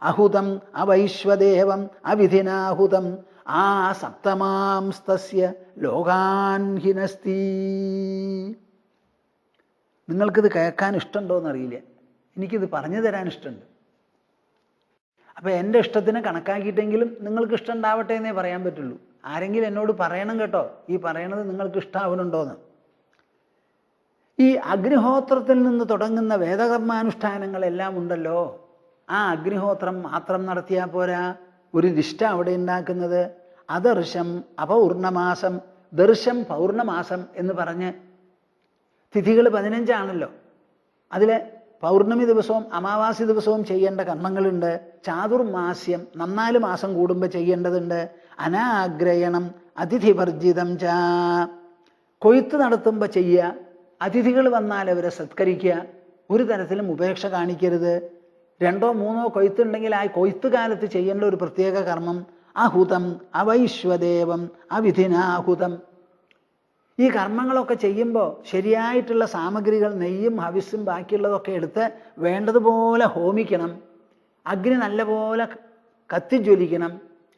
അഹുതം അവൈശ്വദേവം അവിധിനാഹുതം ആ സപ്തമാംസ്തസ്യ ലോകാൻ ഹിനസ്തി. നിങ്ങൾക്കിത് കേൾക്കാൻ ഇഷ്ടമുണ്ടോയെന്നറിയില്ല, എനിക്കിത് പറഞ്ഞു തരാൻ ഇഷ്ടമുണ്ട്. അപ്പം എൻ്റെ ഇഷ്ടത്തിന് കണക്കാക്കിയിട്ടെങ്കിലും നിങ്ങൾക്ക് ഇഷ്ടം ഉണ്ടാവട്ടെ എന്നേ പറയാൻ പറ്റുള്ളൂ. ആരെങ്കിലും എന്നോട് പറയണം കേട്ടോ, ഈ പറയണത് നിങ്ങൾക്ക് ഇഷ്ടമാവുന്നുണ്ടോയെന്ന്. ഈ അഗ്നിഹോത്രത്തിൽ നിന്ന് തുടങ്ങുന്ന വേദകർമാനുഷ്ഠാനങ്ങളെല്ലാം ഉണ്ടല്ലോ, ആ അഗ്നിഹോത്രം മാത്രം നടത്തിയാൽ പോരാ, ഒരു നിഷ്ഠ അവിടെ ഉണ്ടാക്കുന്നത്. അദർശം അപൗർണമാസം, ദർശം പൗർണമാസം എന്ന് പറഞ്ഞ് തിഥികൾ 15 അതിൽ പൗർണമി ദിവസവും അമാവാസി ദിവസവും ചെയ്യേണ്ട കർമ്മങ്ങളുണ്ട്. ചാതുർമാസ്യം 14 മാസം കൂടുമ്പോൾ ചെയ്യേണ്ടതുണ്ട്. അനാഗ്രയണം അതിഥിവർജിതം ച, കൊയ്ത്ത് നടത്തുമ്പോൾ ചെയ്യുക, അതിഥികൾ വന്നാൽ അവരെ സത്കരിക്കുക, ഒരു തരത്തിലും ഉപേക്ഷ കാണിക്കരുത്. 2 or 3 കൊയ്ത്തുണ്ടെങ്കിൽ ആ കൊയ്ത്ത് കാലത്ത് ചെയ്യേണ്ട ഒരു പ്രത്യേക കർമ്മം. അഹുതം അവൈശ്വദേവം അവിധിനാഹുതം. ഈ കർമ്മങ്ങളൊക്കെ ചെയ്യുമ്പോൾ ശരിയായിട്ടുള്ള സാമഗ്രികൾ, നെയ്യും ഹവിസും ബാക്കിയുള്ളതൊക്കെ എടുത്ത് വേണ്ടതുപോലെ ഹോമിക്കണം. അഗ്നി നല്ലപോലെ കത്തിജ്വലിക്കണം,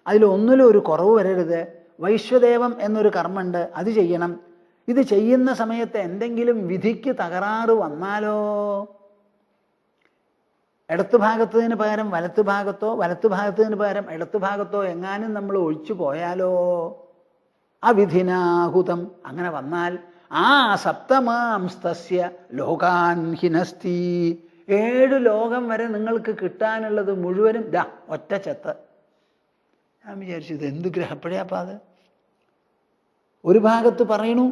അതിലൊന്നിലും ഒരു കുറവ് വരരുത്. വൈശ്വദേവം എന്നൊരു കർമ്മമുണ്ട്, അത് ചെയ്യണം. ഇത് ചെയ്യുന്ന സമയത്ത് എന്തെങ്കിലും വിധിക്ക് തകരാറ് വന്നാലോ, ഇടത്തു ഭാഗത്തതിന് പകരം വലത്തു ഭാഗത്തോ വലത്തു ഭാഗത്തതിന് പകരം ഇടത്തു ഭാഗത്തോ എങ്ങാനും നമ്മൾ ഒഴിച്ചു പോയാലോ, അവിധിനാഹുതം, അങ്ങനെ വന്നാൽ ആ സപ്തമാംസ്തസ്യ ലോകാൻ ഹിനസ്തി, 7 ലോകം വരെ നിങ്ങൾക്ക് കിട്ടാനുള്ളത് മുഴുവനും ഒറ്റ ചെത്ത്. ഞാൻ വിചാരിച്ചു ഇത് എന്ത് ഗ്രഹപ്പഴയാപ്പാ അത്. ഒരു ഭാഗത്ത് പറയണു,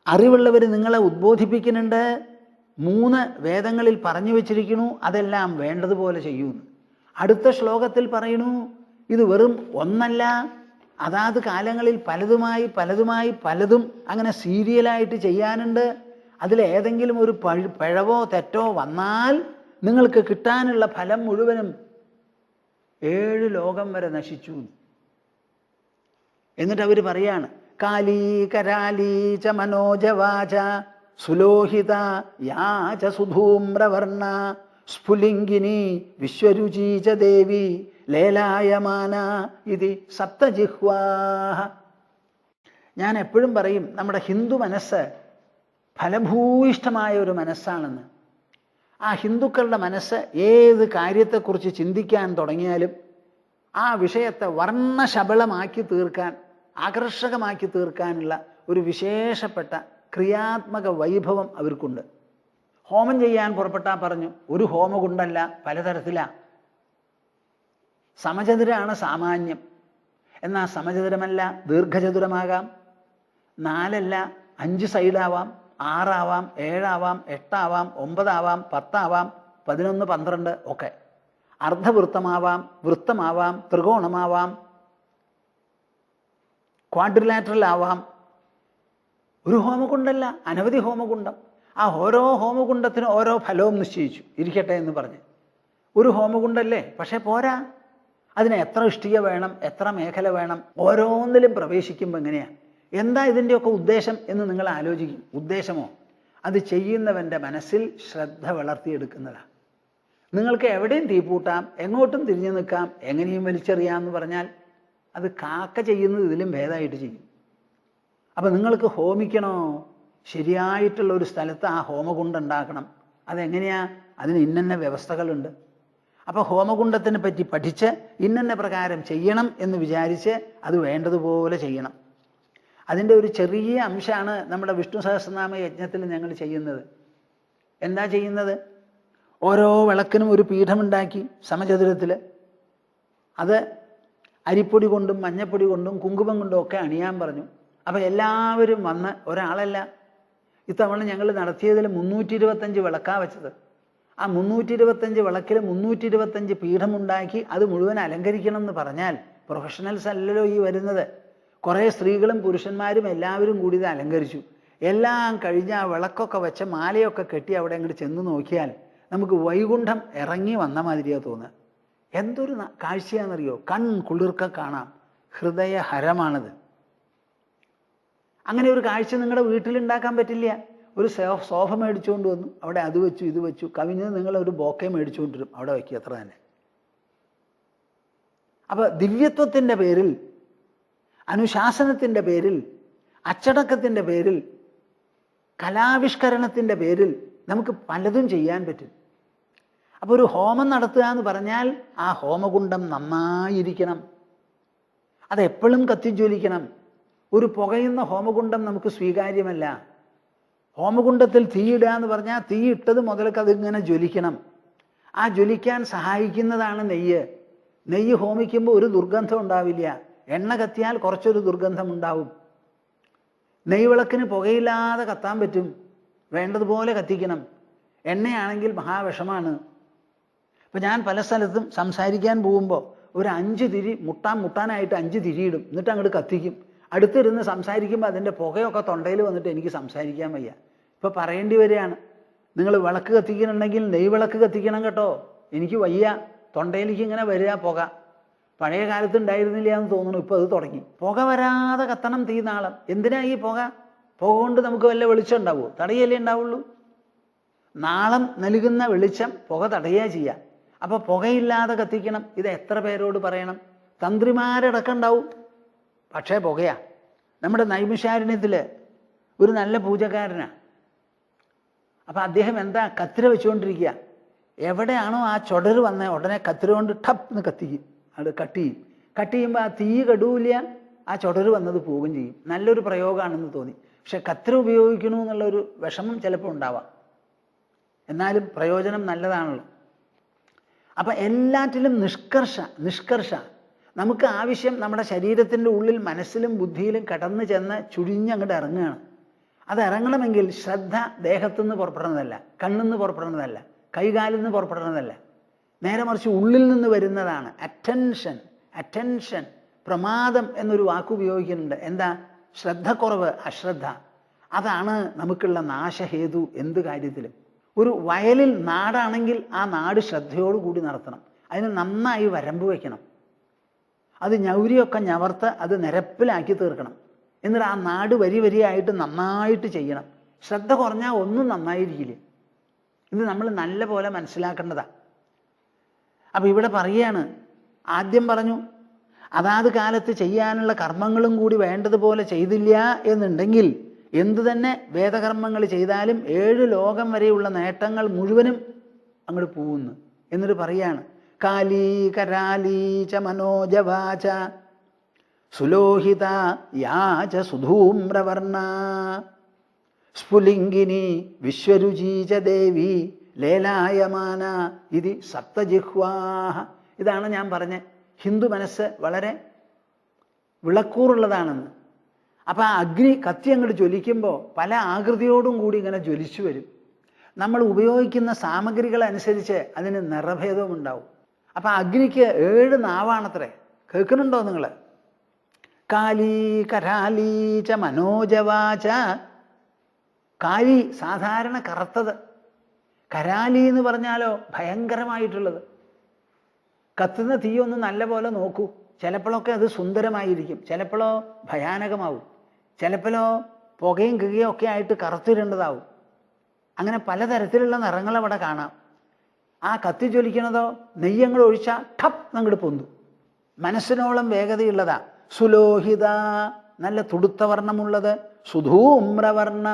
അറിവുള്ളവർ നിങ്ങളെ ഉദ്ബോധിപ്പിക്കുന്നുണ്ട്, 3 വേദങ്ങളിൽ പറഞ്ഞു വച്ചിരിക്കണു, അതെല്ലാം വേണ്ടതുപോലെ ചെയ്യൂന്ന്. അടുത്ത ശ്ലോകത്തിൽ പറയണു ഇത് വെറും ഒന്നല്ല, അതാത് കാലങ്ങളിൽ പലതും അങ്ങനെ സീരിയലായിട്ട് ചെയ്യാനുണ്ട്. അതിലേതെങ്കിലും ഒരു പിഴവോ തെറ്റോ വന്നാൽ നിങ്ങൾക്ക് കിട്ടാനുള്ള ഫലം മുഴുവനും 7 ലോകം വരെ നശിച്ചു. എന്നിട്ട് അവർ പറയാണ്, കാലീ കരാലീ ച മനോജവാച സുലോഹിത യാച സുധൂമ്രവർണ സ്ഫുലിംഗിനി വിശ്വരുചീ ച ദേവി ലേലായമാന ഇതി സപ്തജിഹ്വാഹ. ഞാൻ എപ്പോഴും പറയും, നമ്മുടെ ഹിന്ദു മനസ്സ് ഫലഭൂയിഷ്ഠമായ ഒരു മനസ്സാണെന്ന്. ആ ഹിന്ദുക്കളുടെ മനസ്സ് ഏത് കാര്യത്തെക്കുറിച്ച് ചിന്തിക്കാൻ തുടങ്ങിയാലും ആ വിഷയത്തെ വർണ്ണശബളമാക്കി തീർക്കാൻ, ആകർഷകമാക്കി തീർക്കാനുള്ള ഒരു വിശേഷപ്പെട്ട ക്രിയാത്മക വൈഭവം അവർക്കുണ്ട്. ഹോമം ചെയ്യാൻ പുറപ്പെട്ടാൽ പറഞ്ഞു, ഒരു ഹോമകുണ്ടല്ല, പലതരത്തിലാണ്. സമചതുരാണ് സാമാന്യം, എന്നാൽ സമചതുരമല്ല ദീർഘചതുരമാകാം, 4 അല്ല 5 സൈഡാവാം, 6 ആവാം, 7 ആവാം, 8 ആവാം, 9 ആവാം, 10 ആവാം, 11, 12 ഒക്കെ. അർദ്ധവൃത്തമാവാം, വൃത്തമാവാം, ത്രികോണമാവാം, ക്വാഡ്രിലാറ്ററൽ ആവാം. ഒരു ഹോമകുണ്ടല്ല, അനവധി ഹോമകുണ്ടം. ആ ഓരോ ഹോമകുണ്ടത്തിനും ഓരോ ഫലവും നിശ്ചയിച്ചു ഇരിക്കട്ടെ എന്ന് പറഞ്ഞ്. ഒരു ഹോമകുണ്ടല്ലേ, പക്ഷെ പോരാ, അതിന് എത്ര ഇഷ്ടിക വേണം, എത്ര മേഖല വേണം, ഓരോന്നിലും പ്രവേശിക്കുമ്പോൾ എങ്ങനെയാണ്, എന്താ ഇതിൻ്റെയൊക്കെ ഉദ്ദേശം എന്ന് നിങ്ങൾ ആലോചിക്കും. ഉദ്ദേശമോ, അത് ചെയ്യുന്നവൻ്റെ മനസ്സിൽ ശ്രദ്ധ വളർത്തിയെടുക്കുന്നതാണ്. നിങ്ങൾക്ക് എവിടെയും തീപ്പൂട്ടാം, എങ്ങോട്ടും തിരിഞ്ഞു നിൽക്കാം, എങ്ങനെയും വലിച്ചെറിയാമെന്ന് പറഞ്ഞാൽ അത് കാക്ക ചെയ്യുന്നത് ഇതിലും ഭേദമായിട്ട് ചെയ്യും. അപ്പം നിങ്ങൾക്ക് ഹോമിക്കണോ, ശരിയായിട്ടുള്ള ഒരു സ്ഥലത്ത് ആ ഹോമകുണ്ടം ഉണ്ടാക്കണം. അതെങ്ങനെയാ, അതിന് ഇന്നന്ന വ്യവസ്ഥകളുണ്ട്. അപ്പോൾ ഹോമകുണ്ടത്തിനെ പറ്റി പഠിച്ച് ഇന്നന്ന പ്രകാരം ചെയ്യണം എന്ന് വിചാരിച്ച് അത് വേണ്ടതുപോലെ ചെയ്യണം. അതിൻ്റെ ഒരു ചെറിയ അംശമാണ് നമ്മുടെ വിഷ്ണു സഹസ്രനാമ യജ്ഞത്തിൽ ഞങ്ങൾ ചെയ്യുന്നത്. എന്താ ചെയ്യുന്നത്, ഓരോ വിളക്കിനും ഒരു പീഠമുണ്ടാക്കി സമചതുരത്തിൽ, അത് അരിപ്പൊടി കൊണ്ടും മഞ്ഞപ്പൊടി കൊണ്ടും കുങ്കുമം കൊണ്ടും ഒക്കെ അണിയാൻ പറഞ്ഞു. അപ്പം എല്ലാവരും വന്ന്, ഒരാളല്ല, ഇത്തവണ ഞങ്ങൾ നടത്തിയതിൽ 325 വിളക്കാണ് വെച്ചത്. ആ 325 വിളക്കിൽ 325 പീഠമുണ്ടാക്കി അത് മുഴുവൻ അലങ്കരിക്കണം എന്ന് പറഞ്ഞാൽ പ്രൊഫഷണൽസ് അല്ലല്ലോ ഈ വരുന്നത്. കുറേ സ്ത്രീകളും പുരുഷന്മാരും എല്ലാവരും കൂടി ഇത് അലങ്കരിച്ചു. എല്ലാം കഴിഞ്ഞ് ആ വിളക്കൊക്കെ വെച്ച് മാലയൊക്കെ കെട്ടി അവിടെ അങ്ങോട്ട് ചെന്ന് നോക്കിയാൽ നമുക്ക് വൈകുണ്ഠം ഇറങ്ങി വന്ന മാതിരിയാണ് തോന്നുക. എന്തൊരു കാഴ്ചയാണെന്നറിയോ, കൺ കുളിർക്ക കാണാം, ഹൃദയഹരമാണത്. അങ്ങനെ ഒരു കാഴ്ച നിങ്ങളുടെ വീട്ടിലുണ്ടാക്കാൻ പറ്റില്ല. ഒരു സോഫ മേടിച്ചുകൊണ്ട് വന്നു, അവിടെ അത് വെച്ചു ഇത് വെച്ചു. കവിഞ്ഞ് നിങ്ങളൊരു ബോക്കെ മേടിച്ചുകൊണ്ടിരും, അവിടെ വയ്ക്കുക, അത്ര തന്നെ. അപ്പോൾ ദിവ്യത്വത്തിൻ്റെ പേരിൽ, അനുശാസനത്തിൻ്റെ പേരിൽ, അച്ചടക്കത്തിൻ്റെ പേരിൽ, കലാവിഷ്കരണത്തിൻ്റെ പേരിൽ നമുക്ക് പലതും ചെയ്യാൻ പറ്റും. അപ്പോൾ ഒരു ഹോമം നടത്തുക എന്ന് പറഞ്ഞാൽ ആ ഹോമകുണ്ഡം നന്നായിരിക്കണം, അതെപ്പോഴും കത്തിജ്വലിക്കണം. ഒരു പുകയുന്ന ഹോമകുണ്ഡം നമുക്ക് സ്വീകാര്യമല്ല. ഹോമകുണ്ഡത്തിൽ തീയിടുക എന്ന് പറഞ്ഞാൽ തീയിട്ടത് മുതൽക്ക് അതിങ്ങനെ ജ്വലിക്കണം. ആ ജ്വലിക്കാൻ സഹായിക്കുന്നതാണ് നെയ്യ്. നെയ്യ് ഹോമിക്കുമ്പോൾ ഒരു ദുർഗന്ധം ഉണ്ടാവില്ല. എണ്ണ കത്തിയാൽ കുറച്ചൊരു ദുർഗന്ധം ഉണ്ടാവും. നെയ്വിളക്കിന് പുകയില്ലാതെ കത്താൻ പറ്റും, വേണ്ടതുപോലെ കത്തിക്കണം. എണ്ണയാണെങ്കിൽ മഹാവിഷമാണ്. ഇപ്പം ഞാൻ പല സ്ഥലത്തും സംസാരിക്കാൻ പോകുമ്പോൾ ഒരു 5 തിരി മുട്ടാനായിട്ട് 5 തിരിയിടും, എന്നിട്ട് അങ്ങോട്ട് കത്തിക്കും. അടുത്തിരുന്ന് സംസാരിക്കുമ്പോൾ അതിൻ്റെ പുകയൊക്കെ തൊണ്ടയിൽ വന്നിട്ട് എനിക്ക് സംസാരിക്കാൻ വയ്യ. ഇപ്പം പറയേണ്ടി വരികയാണ്, നിങ്ങൾ വിളക്ക് കത്തിക്കുന്നുണ്ടെങ്കിൽ നെയ്വിളക്ക് കത്തിക്കണം കേട്ടോ, എനിക്ക് വയ്യ, തൊണ്ടയിലേക്ക് ഇങ്ങനെ വരിക പുക. പഴയ കാലത്ത് ഉണ്ടായിരുന്നില്ല എന്ന് തോന്നുന്നു, ഇപ്പോൾ അത് തുടങ്ങി. പുക വരാതെ കത്തണം തീനാളം. എന്തിനാ ഈ പുക? പുക കൊണ്ട് നമുക്ക് വല്ല വെളിച്ചം ഉണ്ടാവുമോ? തടയല്ലേ ഉണ്ടാവുള്ളൂ. നാളം നൽകുന്ന വെളിച്ചം പുക തടയുക ചെയ്യുക. അപ്പോൾ പുകയില്ലാതെ കത്തിക്കണം. ഇത് എത്ര പേരോട് പറയണം? തന്ത്രിമാരടക്കം ഉണ്ടാവും, പക്ഷേ പുകയാ. നമ്മുടെ നൈമിഷാരണ്യത്തിൽ ഒരു നല്ല പൂജക്കാരനാണ്. അപ്പം അദ്ദേഹം എന്താ കത്തിര വെച്ചുകൊണ്ടിരിക്കുക. എവിടെയാണോ ആ ചുടര് വന്നത് ഉടനെ കത്തിര കൊണ്ട് ടപ്പ് എന്ന് കത്തിക്കും, അത് കട്ട് ചെയ്യും. കട്ട് ചെയ്യുമ്പോൾ ആ തീ കെടൂല്ല, ആ ചുടര് വന്നത് പോവുകയും ചെയ്യും. നല്ലൊരു പ്രയോഗമാണെന്ന് തോന്നി. പക്ഷെ കത്തിര ഉപയോഗിക്കണു എന്നുള്ളൊരു വിഷമം ചിലപ്പോൾ ഉണ്ടാവാം. എന്നാലും പ്രയോജനം നല്ലതാണല്ലോ. അപ്പം എല്ലാറ്റിലും നിഷ്കർഷ നമുക്ക് ആവശ്യം നമ്മുടെ ശരീരത്തിൻ്റെ ഉള്ളിൽ മനസ്സിലും ബുദ്ധിയിലും കടന്നു ചെന്ന് ചുഴിഞ്ഞങ്ങോട്ട് ഇറങ്ങുകയാണ്. അത് ഇറങ്ങണമെങ്കിൽ ശ്രദ്ധ ദേഹത്തുനിന്ന് പുറപ്പെടുന്നതല്ല, കണ്ണിന്ന് പുറപ്പെടുന്നതല്ല, കൈകാലിൽ നിന്ന് പുറപ്പെടുന്നതല്ല, നേരെ മറിച്ച് ഉള്ളിൽ നിന്ന് വരുന്നതാണ്. അറ്റൻഷൻ. പ്രമാദം എന്നൊരു വാക്ക് ഉപയോഗിക്കുന്നുണ്ട്. എന്താ? ശ്രദ്ധക്കുറവ്, അശ്രദ്ധ. അതാണ് നമുക്കുള്ള നാശഹേതു എന്ത് കാര്യത്തിലും. ഒരു വയലിൽ നാടാണെങ്കിൽ ആ നാട് ശ്രദ്ധയോടുകൂടി നടത്തണം. അതിന് നന്നായി വരമ്പ് വയ്ക്കണം. അത് ഞൗരിയൊക്കെ ഞവർത്ത് അത് നിരപ്പിലാക്കി തീർക്കണം. എന്നിട്ട് ആ നാട് വരിയായിട്ട് നന്നായിട്ട് ചെയ്യണം. ശ്രദ്ധ കുറഞ്ഞാൽ ഒന്നും നന്നായിരിക്കില്ല. ഇത് നമ്മൾ നല്ല പോലെ മനസ്സിലാക്കേണ്ടതാണ്. അപ്പം ഇവിടെ പറയുകയാണ്, ആദ്യം പറഞ്ഞു അതാത് കാലത്ത് ചെയ്യാനുള്ള കർമ്മങ്ങളും കൂടി വേണ്ടതുപോലെ ചെയ്തില്ല എന്നുണ്ടെങ്കിൽ എന്തു തന്നെ വേദകർമ്മങ്ങൾ ചെയ്താലും 7 ലോകം വരെയുള്ള നേട്ടങ്ങൾ മുഴുവനും അങ്ങോട്ട് പോകുന്നു. എന്നിട്ട് പറയാണ്, കാലീ കരാലീ ച മനോജവാച സുലോഹിത യാച സുധൂമ്രവർണ സ്ഫുലിംഗിനി വിശ്വരുചീച ദേവി ലേലായമാന ഇതി സപ്തജിഹ്വാഹ. ഇതാണ് ഞാൻ പറഞ്ഞ ഹിന്ദു മനസ്സ് വളരെ വിളക്കൂറുള്ളതാണെന്ന്. അപ്പം ആ അഗ്നി കത്തി അങ്ങോട്ട് ജ്വലിക്കുമ്പോൾ പല ആകൃതിയോടും കൂടി ഇങ്ങനെ ജ്വലിച്ചു വരും. നമ്മൾ ഉപയോഗിക്കുന്ന സാമഗ്രികളനുസരിച്ച് അതിന് നിറഭേദവും ഉണ്ടാവും. അപ്പം അഗ്നിക്ക് 7 നാവാണത്രേ. കേൾക്കുന്നുണ്ടോ നിങ്ങൾ? കാലീ കരാലീ ച മനോജവാച. കാലി സാധാരണ കറുത്തത്, കരാലി എന്ന് പറഞ്ഞാലോ ഭയങ്കരമായിട്ടുള്ളത്. കത്തുന്ന തീയൊന്ന് നല്ല പോലെ നോക്കൂ. ചിലപ്പോഴൊക്കെ അത് സുന്ദരമായിരിക്കും, ചിലപ്പോഴോ ഭയാനകമാവും, ചിലപ്പോഴോ പുകയും കികയും ഒക്കെ ആയിട്ട് കറുത്തിരേണ്ടതാവും. അങ്ങനെ പലതരത്തിലുള്ള നിറങ്ങൾ അവിടെ കാണാം. ആ കത്തി ജ്വലിക്കണതോ നെയ്യങ്ങൾ ഒഴിച്ചാൽ ടപ്പ് അങ്ങോട്ട് പൊന്തും. മനസ്സിനോളം വേഗതയുള്ളതാ. സുലോഹിത, നല്ല തുടുത്ത വർണ്ണമുള്ളത്. സുധൂമ്രവർണ്ണ,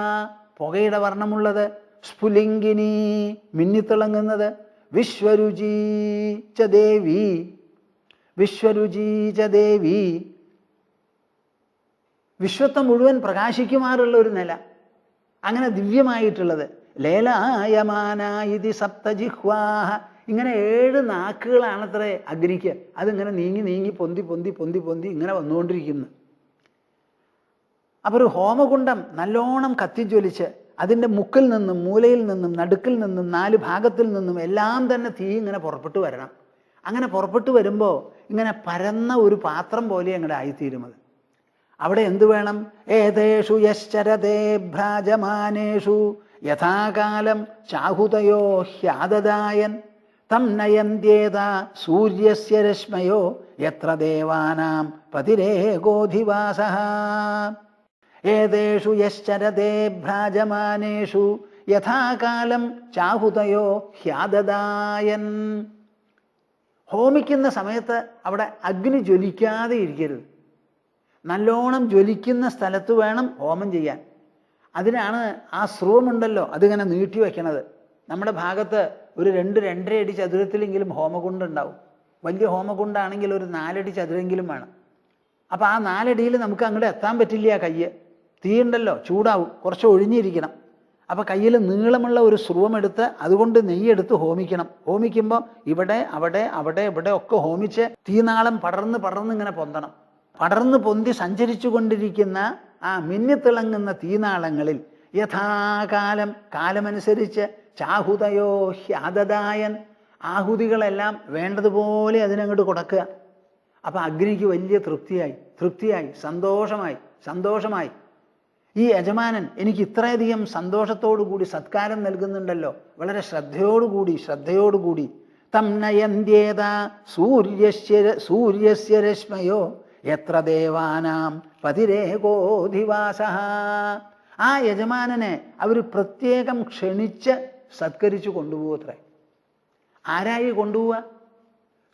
പുകയുടെ വർണ്ണമുള്ളത്. സ്ഫുലിംഗിനി, മിന്നിത്തിളങ്ങുന്നത്. വിശ്വരുചീച ദേവി, വിശ്വരുചീച ദേവി, വിശ്വത്തെ മുഴുവൻ പ്രകാശിക്കുമാറുള്ള ഒരു നില, അങ്ങനെ ദിവ്യമായിട്ടുള്ളത്. ലേലായമാന ഇതി സപ്തജിഹ്വാഹ. ഇങ്ങനെ 7 നാക്കുകളാണത്രേ അഗ്നിക്ക്. അതിങ്ങനെ നീങ്ങി പൊന്തി ഇങ്ങനെ വന്നുകൊണ്ടിരിക്കുന്നു. അപ്പോൾ ഒരു ഹോമകുണ്ഡം നല്ലോണം കത്തിജ്വലിച്ച് അതിൻ്റെ മുക്കിൽ നിന്നും മൂലയിൽ നിന്നും നടുക്കിൽ നിന്നും 4 ഭാഗത്തിൽ നിന്നും എല്ലാം തന്നെ തീ ഇങ്ങനെ പുറപ്പെട്ടു വരണം. അങ്ങനെ പുറപ്പെട്ടു വരുമ്പോൾ ഇങ്ങനെ പരന്ന ഒരു പാത്രം പോലെ അങ്ങോട്ട് ആയിത്തീരുമത്. അവിടെ എന്തു വേണം? ഏതേഷു യശ്ചരതേ ഭ്രാജമാനേഷു യഥാകാലം ചാഹുതയോ ഹ്യാദദായൻ തം നയന്ത്യേത സൂര്യസ്യ രശ്മയോ യത്ര ദേവാനാം പതിരേകോധിവാസഃ. ഏതേഷു യശ്ചരതേ ഭ്രാജമാനേഷു യഥാകാലം ചാഹുതയോ ഹ്യാദദായൻ. ഹോമിക്കുന്ന സമയത്ത് അവിടെ അഗ്നി ജ്വലിക്കാതെ ഇരിക്കരുത്. നല്ലോണം ജ്വലിക്കുന്ന സ്ഥലത്ത് വേണം ഹോമം ചെയ്യാൻ. അതിനാണ് ആ സ്രവമുണ്ടല്ലോ അതിങ്ങനെ നീട്ടി വയ്ക്കണത്. നമ്മുടെ ഭാഗത്ത് ഒരു 2-2.5 അടി ചതുരത്തിലെങ്കിലും ഹോമകുണ്ടുണ്ടാവും. വലിയ ഹോമകുണ്ടാണെങ്കിൽ ഒരു 4 അടി ചതുരെങ്കിലും വേണം. അപ്പം ആ 4 അടിയിൽ നമുക്ക് അങ്ങോട്ട് എത്താൻ പറ്റില്ല. കയ്യ് തീ ഉണ്ടല്ലോ, ചൂടാവും, കുറച്ച് ഒഴിഞ്ഞിരിക്കണം. അപ്പം കയ്യിൽ നീളമുള്ള ഒരു സ്രവമെടുത്ത് അതുകൊണ്ട് നെയ്യെടുത്ത് ഹോമിക്കണം. ഹോമിക്കുമ്പോൾ ഇവിടെ അവിടെ അവിടെ ഇവിടെ ഒക്കെ ഹോമിച്ച് തീനാളം പടർന്ന് ഇങ്ങനെ പൊന്തണം. പടർന്ന് പൊന്തി സഞ്ചരിച്ചു കൊണ്ടിരിക്കുന്ന ആ മിന്നിത്തിളങ്ങുന്ന തീനാളങ്ങളിൽ യഥാകാലം കാലമനുസരിച്ച് ചാഹുതയോ ഹ്യാദദായൻ ആഹുതികളെല്ലാം വേണ്ടതുപോലെ അതിനങ്ങോട്ട് കൊടുക്കുക. അപ്പം അഗ്നിക്ക് വലിയ തൃപ്തിയായി സന്തോഷമായി ഈ യജമാനൻ എനിക്ക് ഇത്രയധികം സന്തോഷത്തോടുകൂടി സത്കാരം നൽകുന്നുണ്ടല്ലോ, വളരെ ശ്രദ്ധയോടുകൂടി തം നയന്ത്യേത സൂര്യസ്യ രശ്മയോ എത്ര ദേവാനാം പതിരേകോധിവാസഃ. ആ യജമാനനെ അവർ പ്രത്യേകം ക്ഷണിച്ച് സത്കരിച്ചു കൊണ്ടുപോകത്രേ. ആരായി കൊണ്ടുപോവുക?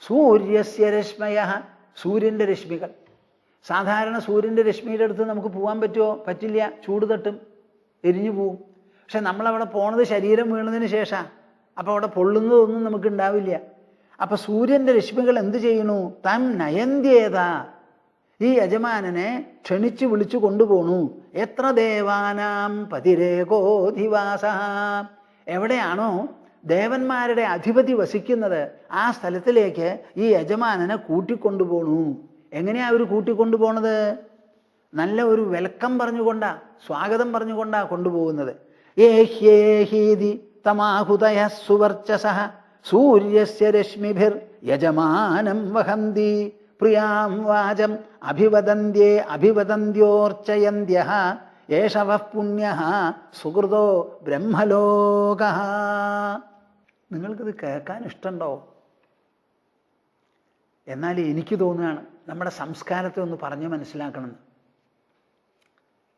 സൂര്യസ്യ രശ്മയ, സൂര്യൻ്റെ രശ്മികൾ. സാധാരണ സൂര്യൻ്റെ രശ്മിയുടെ അടുത്ത് നമുക്ക് പോകാൻ പറ്റുമോ? പറ്റില്ല, ചൂട് തട്ടും, എരിഞ്ഞു പോവും. പക്ഷെ നമ്മളവിടെ പോണത് ശരീരം വീണതിന് ശേഷമാണ്. അപ്പം അവിടെ പൊള്ളുന്നതൊന്നും നമുക്ക് ഉണ്ടാവില്ല. അപ്പം സൂര്യൻ്റെ രശ്മികൾ എന്ത് ചെയ്യണു? തം നയന്ത്യേത, ഈ യജമാനനെ ക്ഷണിച്ചു വിളിച്ചു കൊണ്ടുപോണു. എത്ര ദേവാനാം പതിരേകോധിവാസഃ, എവിടെയാണോ ദേവന്മാരുടെ അധിപതി വസിക്കുന്നത് ആ സ്ഥലത്തിലേക്ക് ഈ യജമാനനെ കൂട്ടിക്കൊണ്ടുപോണു. എങ്ങനെയാ അവർ കൂട്ടിക്കൊണ്ടുപോണത്? നല്ല ഒരു വെൽക്കം പറഞ്ഞുകൊണ്ടാ, സ്വാഗതം കൊണ്ടുപോകുന്നത്. കൊണ്ടുപോകുന്നത് ഏഹ്യേഹീതി തമാഹുതയ സുവർച്ചസഃ സൂര്യസ്യ രശ്മിഭിർ യജമാനം വഹന്തി പ്രിയാം വാചം അഭിവദന്ത്യോർച്ചയന്ത്യഃ ഏഷവഃ പുണ്യഃ സുഹൃതോ ബ്രഹ്മലോകഃ. നിങ്ങൾക്കിത് കേൾക്കാൻ ഇഷ്ടമുണ്ടോ? എന്നാൽ എനിക്ക് തോന്നുകയാണ് നമ്മുടെ സംസ്കാരത്തെ ഒന്ന് പറഞ്ഞ് മനസ്സിലാക്കണമെന്ന്.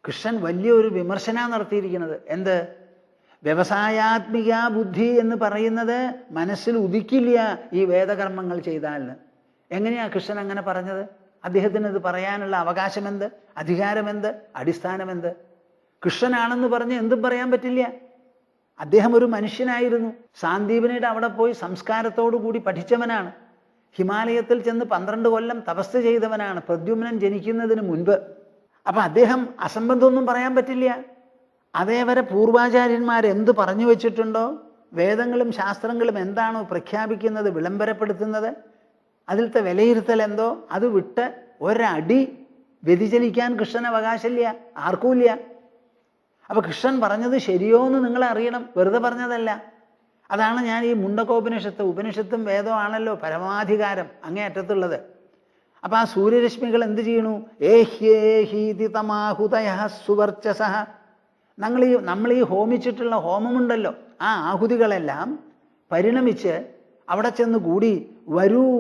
കൃഷ്ണൻ വലിയൊരു വിമർശനം നടത്തിയിരിക്കുന്നത് എന്ത്? വ്യവസായാത്മിക ബുദ്ധി എന്ന് പറയുന്നത് മനസ്സിൽ ഉദിക്കില്ല ഈ വേദകർമ്മങ്ങൾ ചെയ്താൽ. എങ്ങനെയാ കൃഷ്ണൻ അങ്ങനെ പറഞ്ഞത്? അദ്ദേഹത്തിന് ഇത് പറയാനുള്ള അവകാശമെന്ത്, അധികാരമെന്ത്, അടിസ്ഥാനമെന്ത്? കൃഷ്ണനാണെന്ന് പറഞ്ഞ് എന്തും പറയാൻ പറ്റില്ല. അദ്ദേഹം ഒരു മനുഷ്യനായിരുന്നു. സാന്ദീപനിയുടെ അവിടെ പോയി സംസ്കാരത്തോടു കൂടി പഠിച്ചവനാണ്. ഹിമാലയത്തിൽ ചെന്ന് 12 കൊല്ലം തപസ് ചെയ്തവനാണ് പ്രദ്യുമ്നൻ ജനിക്കുന്നതിന് മുൻപ്. അപ്പം അദ്ദേഹം അസംബന്ധമൊന്നും പറയാൻ പറ്റില്ല. അതേവരെ പൂർവാചാര്യന്മാർ എന്ത് പറഞ്ഞു വെച്ചിട്ടുണ്ടോ, വേദങ്ങളും ശാസ്ത്രങ്ങളും എന്താണോ പ്രഖ്യാപിക്കുന്നത്, വിളംബരപ്പെടുത്തുന്നത്, അതിലത്തെ വിലയിരുത്തൽ എന്തോ അത് വിട്ട് ഒരടി വ്യതിചലിക്കാൻ കൃഷ്ണന് അവകാശമില്ല, ആർക്കുമില്ല. അപ്പം കൃഷ്ണൻ പറഞ്ഞത് ശരിയോ എന്ന് നിങ്ങൾ അറിയണം, വെറുതെ പറഞ്ഞതല്ല. അതാണ് ഞാൻ ഈ ഉപനിഷത്തും വേദമാണല്ലോ പരമാധികാരം അങ്ങേയറ്റത്തുള്ളത്. അപ്പം ആ സൂര്യരശ്മികൾ എന്ത് ചെയ്യണു? ഏഹ്യേഹീതി തമാഹുതയഃ സുവർച്ചസഃ. നമ്മൾ ഈ ഹോമിച്ചിട്ടുള്ള ഹോമമുണ്ടല്ലോ, ആ ആഹുതികളെല്ലാം പരിണമിച്ച് അവിടെ ചെന്ന് കൂടി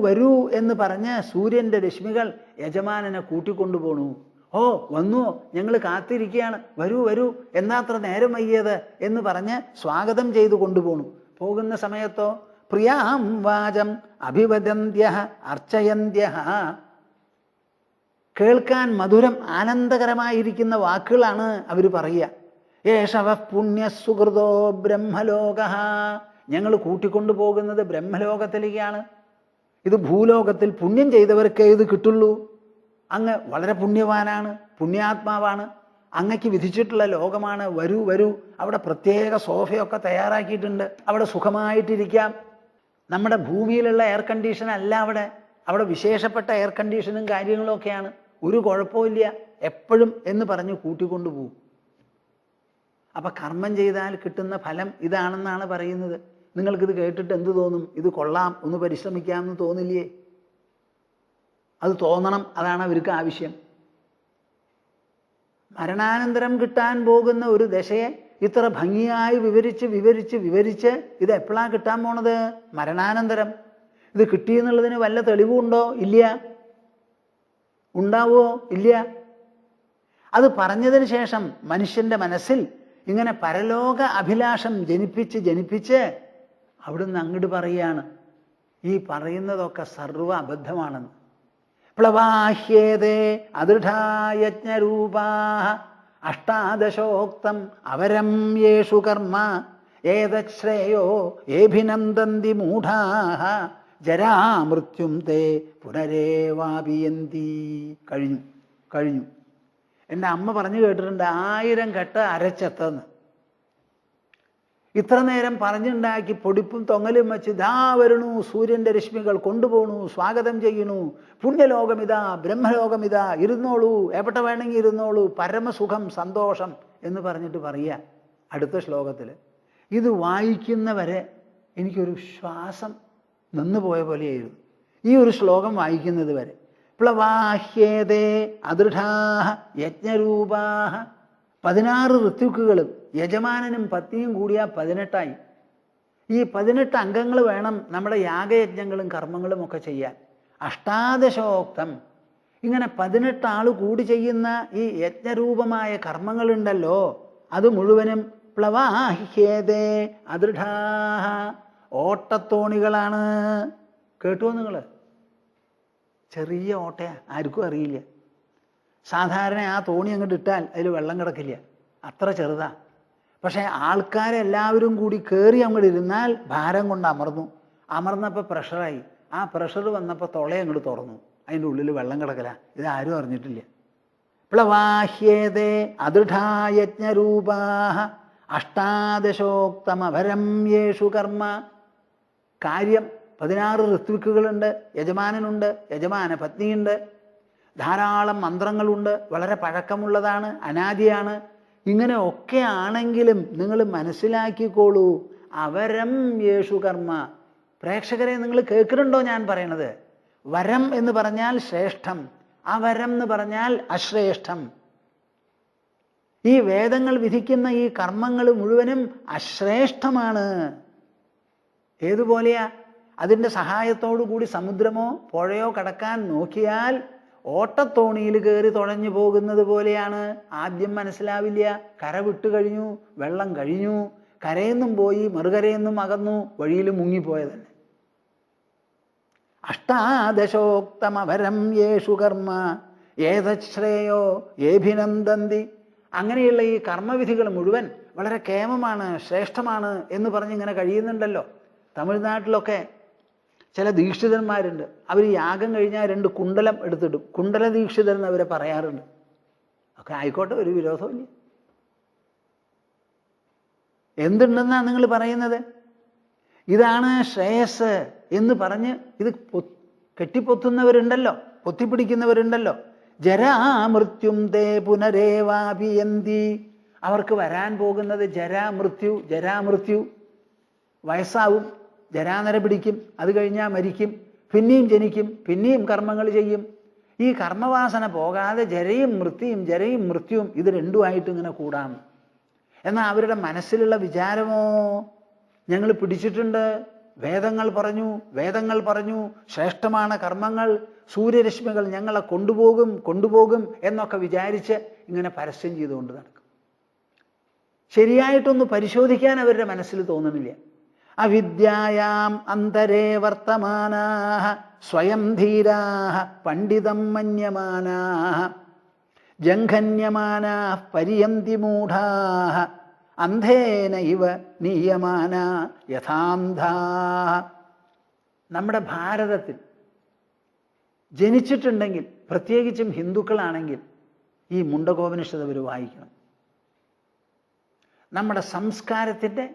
വരൂ എന്ന് പറഞ്ഞ് സൂര്യൻ്റെ രശ്മികൾ യജമാനനെ കൂട്ടിക്കൊണ്ടുപോണു. ഓ വന്നു, ഞങ്ങൾ കാത്തിരിക്കുകയാണ്, വരൂ എന്നാത്ര നേരം വയ്യത് എന്ന് പറഞ്ഞ് സ്വാഗതം ചെയ്തു കൊണ്ടുപോണു. പോകുന്ന സമയത്തോ പ്രിയാം വാചം അഭിവദന്ത്യഃ അർച്ചയന്ത്യഃ, കേൾക്കാൻ മധുരം ആനന്ദകരമായിരിക്കുന്ന വാക്കുകളാണ് അവർ പറയുക. ഏഷവഃ പുണ്യസുഹൃതോ ബ്രഹ്മലോകഃ, ഞങ്ങൾ കൂട്ടിക്കൊണ്ടു പോകുന്നത് ബ്രഹ്മലോകത്തിലേക്കാണ്. ഇത് ഭൂലോകത്തിൽ പുണ്യം ചെയ്തവർക്കേ ഇത് കിട്ടുള്ളൂ. അങ്ങ് വളരെ പുണ്യവാനാണ്, പുണ്യാത്മാവാണ്, അങ്ങക്ക് വിധിച്ചിട്ടുള്ള ലോകമാണ്, വരൂ. അവിടെ പ്രത്യേക സോഫയൊക്കെ തയ്യാറാക്കിയിട്ടുണ്ട്, അവിടെ സുഖമായിട്ടിരിക്കാം. നമ്മുടെ ഭൂമിയിലുള്ള എയർ കണ്ടീഷൻ അല്ല അവിടെ വിശേഷപ്പെട്ട എയർ കണ്ടീഷനും കാര്യങ്ങളും ഒക്കെയാണ്. ഒരു കുഴപ്പമില്ല എപ്പോഴും എന്ന് പറഞ്ഞ് കൂട്ടിക്കൊണ്ടുപോകും. അപ്പം കർമ്മം ചെയ്താൽ കിട്ടുന്ന ഫലം ഇതാണെന്നാണ് പറയുന്നത്. നിങ്ങൾക്കിത് കേട്ടിട്ട് എന്ത് തോന്നും? ഇത് കൊള്ളാം, ഒന്ന് പരിശ്രമിക്കാമെന്ന് തോന്നില്ലേ? അത് തോന്നണം, അതാണ് അവർക്ക് ആവശ്യം. മരണാനന്തരം കിട്ടാൻ പോകുന്ന ഒരു ദശയെ ഇത്ര ഭംഗിയായി വിവരിച്ച് ഇത് എപ്പോഴാണ് കിട്ടാൻ പോണത്? മരണാനന്തരം. ഇത് കിട്ടിയെന്നുള്ളതിന് വല്ല തെളിവുണ്ടോ? ഇല്ല. ഉണ്ടാവോ? ഇല്ല. അത് പറഞ്ഞതിന് ശേഷം മനുഷ്യന്റെ മനസ്സിൽ ഇങ്ങനെ പരലോക അഭിലാഷം ജനിപ്പിച്ച് അവിടുന്ന് അങ്ങോട്ട് പറയാണ് ഈ പറയുന്നതൊക്കെ സർവ്വ അബദ്ധമാണെന്ന്. പ്ലവാഹ്യേതേ അദൃഢായജ്ഞരൂപാ അഷ്ടാദശോക്തം അവരം യേഷു കർമ്മ ഏതശ്രേയോ ഏഭിനന്ദന്തി മൂഢാഃ ജരാമൃത്യും തേ പുനരേവാപിയന്തി. കഴിഞ്ഞു. എൻ്റെ അമ്മ പറഞ്ഞു കേട്ടിട്ടുണ്ട് 1000 കെട്ട് അരച്ചെത്തെന്ന്. ഇത്ര നേരം പറഞ്ഞുണ്ടാക്കി പൊടിപ്പും തൊങ്ങലും വെച്ച് ദാ വരണു, സൂര്യൻ്റെ രശ്മികൾ കൊണ്ടുപോണു, സ്വാഗതം ചെയ്യണു, പുണ്യലോകമിതാ, ബ്രഹ്മലോകമിതാ, ഇരുന്നോളൂ, എവിടെ വേണമെങ്കിൽ ഇരുന്നോളൂ, പരമസുഖം, സന്തോഷം എന്ന് പറഞ്ഞിട്ട് പറയുക. അടുത്ത ശ്ലോകത്തിൽ ഇത് വായിക്കുന്നവരെ എനിക്കൊരു ശ്വാസം നിന്നുപോയ പോലെയായിരുന്നു ഈ ഒരു ശ്ലോകം വായിക്കുന്നത് വരെ. പ്ലവാഹ്യേതേ അദൃഢാഃ യജ്ഞരൂപാഃ. 16 ഋത്വിക്കുകളും യജമാനനും പത്നിയും കൂടിയാ 18ആയി. ഈ 18 അംഗങ്ങൾ വേണം നമ്മുടെ യാഗയജ്ഞങ്ങളും കർമ്മങ്ങളും ഒക്കെ ചെയ്യാൻ. അഷ്ടാദശോക്തം, ഇങ്ങനെ 18 ആൾ കൂടി ചെയ്യുന്ന ഈ യജ്ഞരൂപമായ കർമ്മങ്ങളുണ്ടല്ലോ, അത് മുഴുവനും പ്ലവാഹ്യേതേ അദൃഢാഃ, ഓട്ടത്തോണികളാണ്. കേട്ടുവോ നിങ്ങൾ? ചെറിയ ഓട്ടയാ, ആർക്കും അറിയില്ല. സാധാരണ ആ തോണി അങ്ങോട്ട് ഇട്ടാൽ അതിൽ വെള്ളം കിടക്കില്ല, അത്ര ചെറുതാ. പക്ഷേ ആൾക്കാരെല്ലാവരും കൂടി കയറി അങ്ങോട്ട് ഇരുന്നാൽ ഭാരം കൊണ്ട് അമർന്നപ്പോൾ പ്രഷറായി. ആ പ്രഷർ വന്നപ്പോൾ തുളയെ അങ്ങോട്ട് തുറന്നു, അതിൻ്റെ ഉള്ളിൽ വെള്ളം കിടക്കില്ല. ഇതാരും അറിഞ്ഞിട്ടില്ല. പ്ലവാഹ്യേതേ അദൃഢായജ്ഞരൂപാഃ അഷ്ടാദശോക്തമഭരം യേഷു കർമ്മ. കാര്യം 16 ഋത്വിക്കുകളുണ്ട്, യജമാനനുണ്ട്, യജമാന പത്നിയുണ്ട്, ധാരാളം മന്ത്രങ്ങളുണ്ട്, വളരെ പഴക്കമുള്ളതാണ്, അനാദിയാണ്. ഇങ്ങനെ ഒക്കെ ആണെങ്കിലും നിങ്ങൾ മനസ്സിലാക്കിക്കോളൂ, അവരം യേഷു കർമ്മ. പ്രേക്ഷകരെ, നിങ്ങൾ കേൾക്കുന്നുണ്ടോ ഞാൻ പറയണത്? വരം എന്ന് പറഞ്ഞാൽ ശ്രേഷ്ഠം, അവരം എന്ന് പറഞ്ഞാൽ അശ്രേഷ്ഠം. ഈ വേദങ്ങൾ വിധിക്കുന്ന ഈ കർമ്മങ്ങൾ മുഴുവനും അശ്രേഷ്ഠമാണ്. ഏതുപോലെയാ? അതിൻ്റെ സഹായത്തോടു കൂടി സമുദ്രമോ പുഴയോ കടക്കാൻ നോക്കിയാൽ ഓട്ടത്തോണിയിൽ കയറി തുഴഞ്ഞു പോകുന്നത് പോലെയാണ്. ആദ്യം മനസ്സിലാവില്ല, കര വിട്ടു കഴിഞ്ഞു, വെള്ളം കഴിഞ്ഞു, കരയെന്നും പോയി മറുകരയെന്നും അകന്നു, വഴിയിൽ മുങ്ങിപ്പോയ തന്നെ. അഷ്ടാദശോക്തമവരം യേഷു കർമ്മ ഏതശ്രേയോ ഏഭിനന്ദന്തി. അങ്ങനെയുള്ള ഈ കർമ്മവിധികൾ മുഴുവൻ വളരെ കേമമാണ്, ശ്രേഷ്ഠമാണ് എന്ന് പറഞ്ഞിങ്ങനെ കഴിയുന്നുണ്ടല്ലോ. തമിഴ്നാട്ടിലൊക്കെ ചില ദീക്ഷിതന്മാരുണ്ട്, അവർ യാഗം കഴിഞ്ഞാൽ 2 കുണ്ടലം എടുത്തിടും. കുണ്ടല ദീക്ഷിതർ എന്ന് അവരെ പറയാറുണ്ട്. ഒക്കെ ആയിക്കോട്ടെ, ഒരു വിരോധമില്ല. എന്തുണ്ടെന്നാണ് നിങ്ങൾ പറയുന്നത്? ഇതാണ് ശ്രേയസ് എന്ന് പറഞ്ഞ് ഇത് കെട്ടിപ്പൊത്തുന്നവരുണ്ടല്ലോ, പൊത്തിപ്പിടിക്കുന്നവരുണ്ടല്ലോ. ജരാമൃത്യും തേ പുനരേവാപിയന്തി. അവർക്ക് വരാൻ പോകുന്നത് ജരാമൃത്യു. വയസ്സാവും, ജരാനര പിടിക്കും, അത് കഴിഞ്ഞാൽ മരിക്കും, പിന്നെയും ജനിക്കും, പിന്നെയും കർമ്മങ്ങൾ ചെയ്യും. ഈ കർമ്മവാസന പോകാതെ ജരയും മൃത്യുവും ഇത് രണ്ടുമായിട്ട് ഇങ്ങനെ കൂടാം. എന്നാൽ അവരുടെ മനസ്സിലുള്ള വിചാരമോ, ഞങ്ങൾ പിടിച്ചിട്ടുണ്ട്, വേദങ്ങൾ പറഞ്ഞു ശ്രേഷ്ഠമാണ് കർമ്മങ്ങൾ, സൂര്യരശ്മികൾ ഞങ്ങളെ കൊണ്ടുപോകും എന്നൊക്കെ വിചാരിച്ച് ഇങ്ങനെ പരസ്യം ചെയ്തുകൊണ്ട് നടക്കും. ശരിയായിട്ടൊന്ന് പരിശോധിക്കാൻ അവരുടെ മനസ്സിൽ തോന്നുന്നില്ല. അവിദ്യായാം അന്തരേ വർത്തമാനാഃ സ്വയം ധീരാഃ പണ്ഡിതം മന്യമാനാഃ ജംഘന്യമാനാഃ പരിയന്തി മൂഢാഃ അന്ധേന ഇവ നീയമാനാ യഥാന്ധാഃ. നമ്മുടെ ഭാരതത്തിൽ ജനിച്ചിട്ടുണ്ടെങ്കിൽ, പ്രത്യേകിച്ചും ഹിന്ദുക്കളാണെങ്കിൽ, ഈ മുണ്ടകോപനിഷത്ത് അവർ വായിക്കണം. നമ്മുടെ സംസ്കാരത്തിൻ്റെ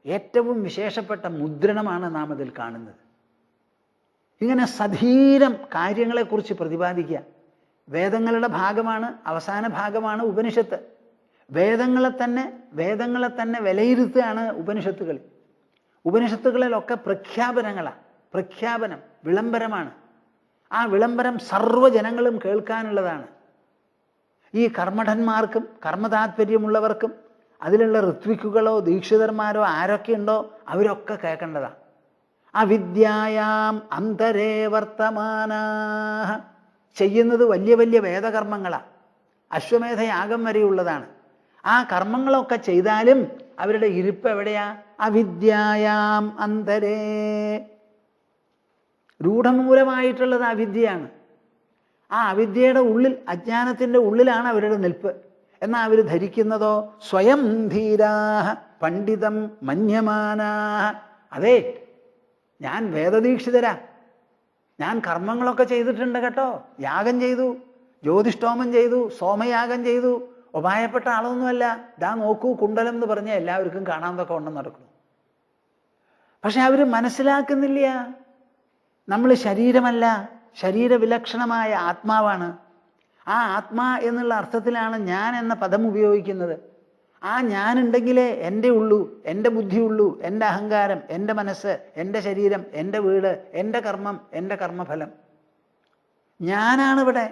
ഏറ്റവും വിശേഷപ്പെട്ട മുദ്രണമാണ് നാം അതിൽ കാണുന്നത്. ഇങ്ങനെ സധീരം കാര്യങ്ങളെക്കുറിച്ച് പ്രതിപാദിക്കുക. വേദങ്ങളുടെ ഭാഗമാണ്, അവസാന ഭാഗമാണ് ഉപനിഷത്ത്. വേദങ്ങളെ തന്നെ വിലയിരുത്തുകയാണ് ഉപനിഷത്തുകളിലൊക്കെ പ്രഖ്യാപനം, വിളംബരമാണ്. ആ വിളംബരം സർവ്വജനങ്ങളും കേൾക്കാനുള്ളതാണ്. ഈ കർമ്മഠന്മാർക്കും കർമ്മതാത്പര്യമുള്ളവർക്കും അതിലുള്ള ഋത്വിക്കുകളോ ദീക്ഷിതന്മാരോ ആരൊക്കെയുണ്ടോ അവരൊക്കെ കേൾക്കേണ്ടതാണ്. അവിദ്യായാം അന്തരേ വർത്തമാനാഃ. ചെയ്യുന്നത് വലിയ വേദകർമ്മങ്ങളാണ്. അശ്വമേധയാഗം വരെയുള്ളതാണ്. ആ കർമ്മങ്ങളൊക്കെ ചെയ്താലും അവരുടെ ഇരിപ്പ് എവിടെയാ? അവിദ്യായാം അന്തരേ. രൂഢമൂലമായിട്ടുള്ളത് അവിദ്യയാണ്. ആ അവിദ്യയുടെ ഉള്ളിൽ, അജ്ഞാനത്തിൻ്റെ ഉള്ളിലാണ് അവരുടെ നിൽപ്പ്. എന്നാൽ അവർ ധരിക്കുന്നതോ സ്വയം ധീരാഹ പണ്ഡിതം മന്യമാനാഹ. അതെ, ഞാൻ വേദദീക്ഷിതരാ, ഞാൻ കർമ്മങ്ങളൊക്കെ ചെയ്തിട്ടുണ്ട് കേട്ടോ, യാഗം ചെയ്തു, ജ്യോതിഷ്ഠോമം ചെയ്തു, സോമയാഗം ചെയ്തു, ഉപായപ്പെട്ട ആളൊന്നുമല്ല. ദാ നോക്കൂ കുണ്ടലം എന്ന് പറഞ്ഞാൽ എല്ലാവർക്കും കാണാതൊക്കെ ഉണ്ടെന്ന് നടക്കുന്നു. പക്ഷെ അവർ മനസ്സിലാക്കുന്നില്ല, നമ്മൾ ശരീരമല്ല, ശരീരവിലക്ഷണമായ ആത്മാവാണ്. ആ ആത്മാ എന്നുള്ള അർത്ഥത്തിലാണ് ഞാൻ എന്ന പദം ഉപയോഗിക്കുന്നത്. ആ ഞാനുണ്ടെങ്കിലേ എൻ്റെ ഉള്ളൂ, എൻ്റെ ബുദ്ധിയുള്ളൂ, എൻ്റെ അഹങ്കാരം, എൻ്റെ മനസ്സ്, എൻ്റെ ശരീരം, എൻ്റെ വീട്, എൻ്റെ കർമ്മം, എൻ്റെ കർമ്മഫലം. ഞാനാണിവിടെ.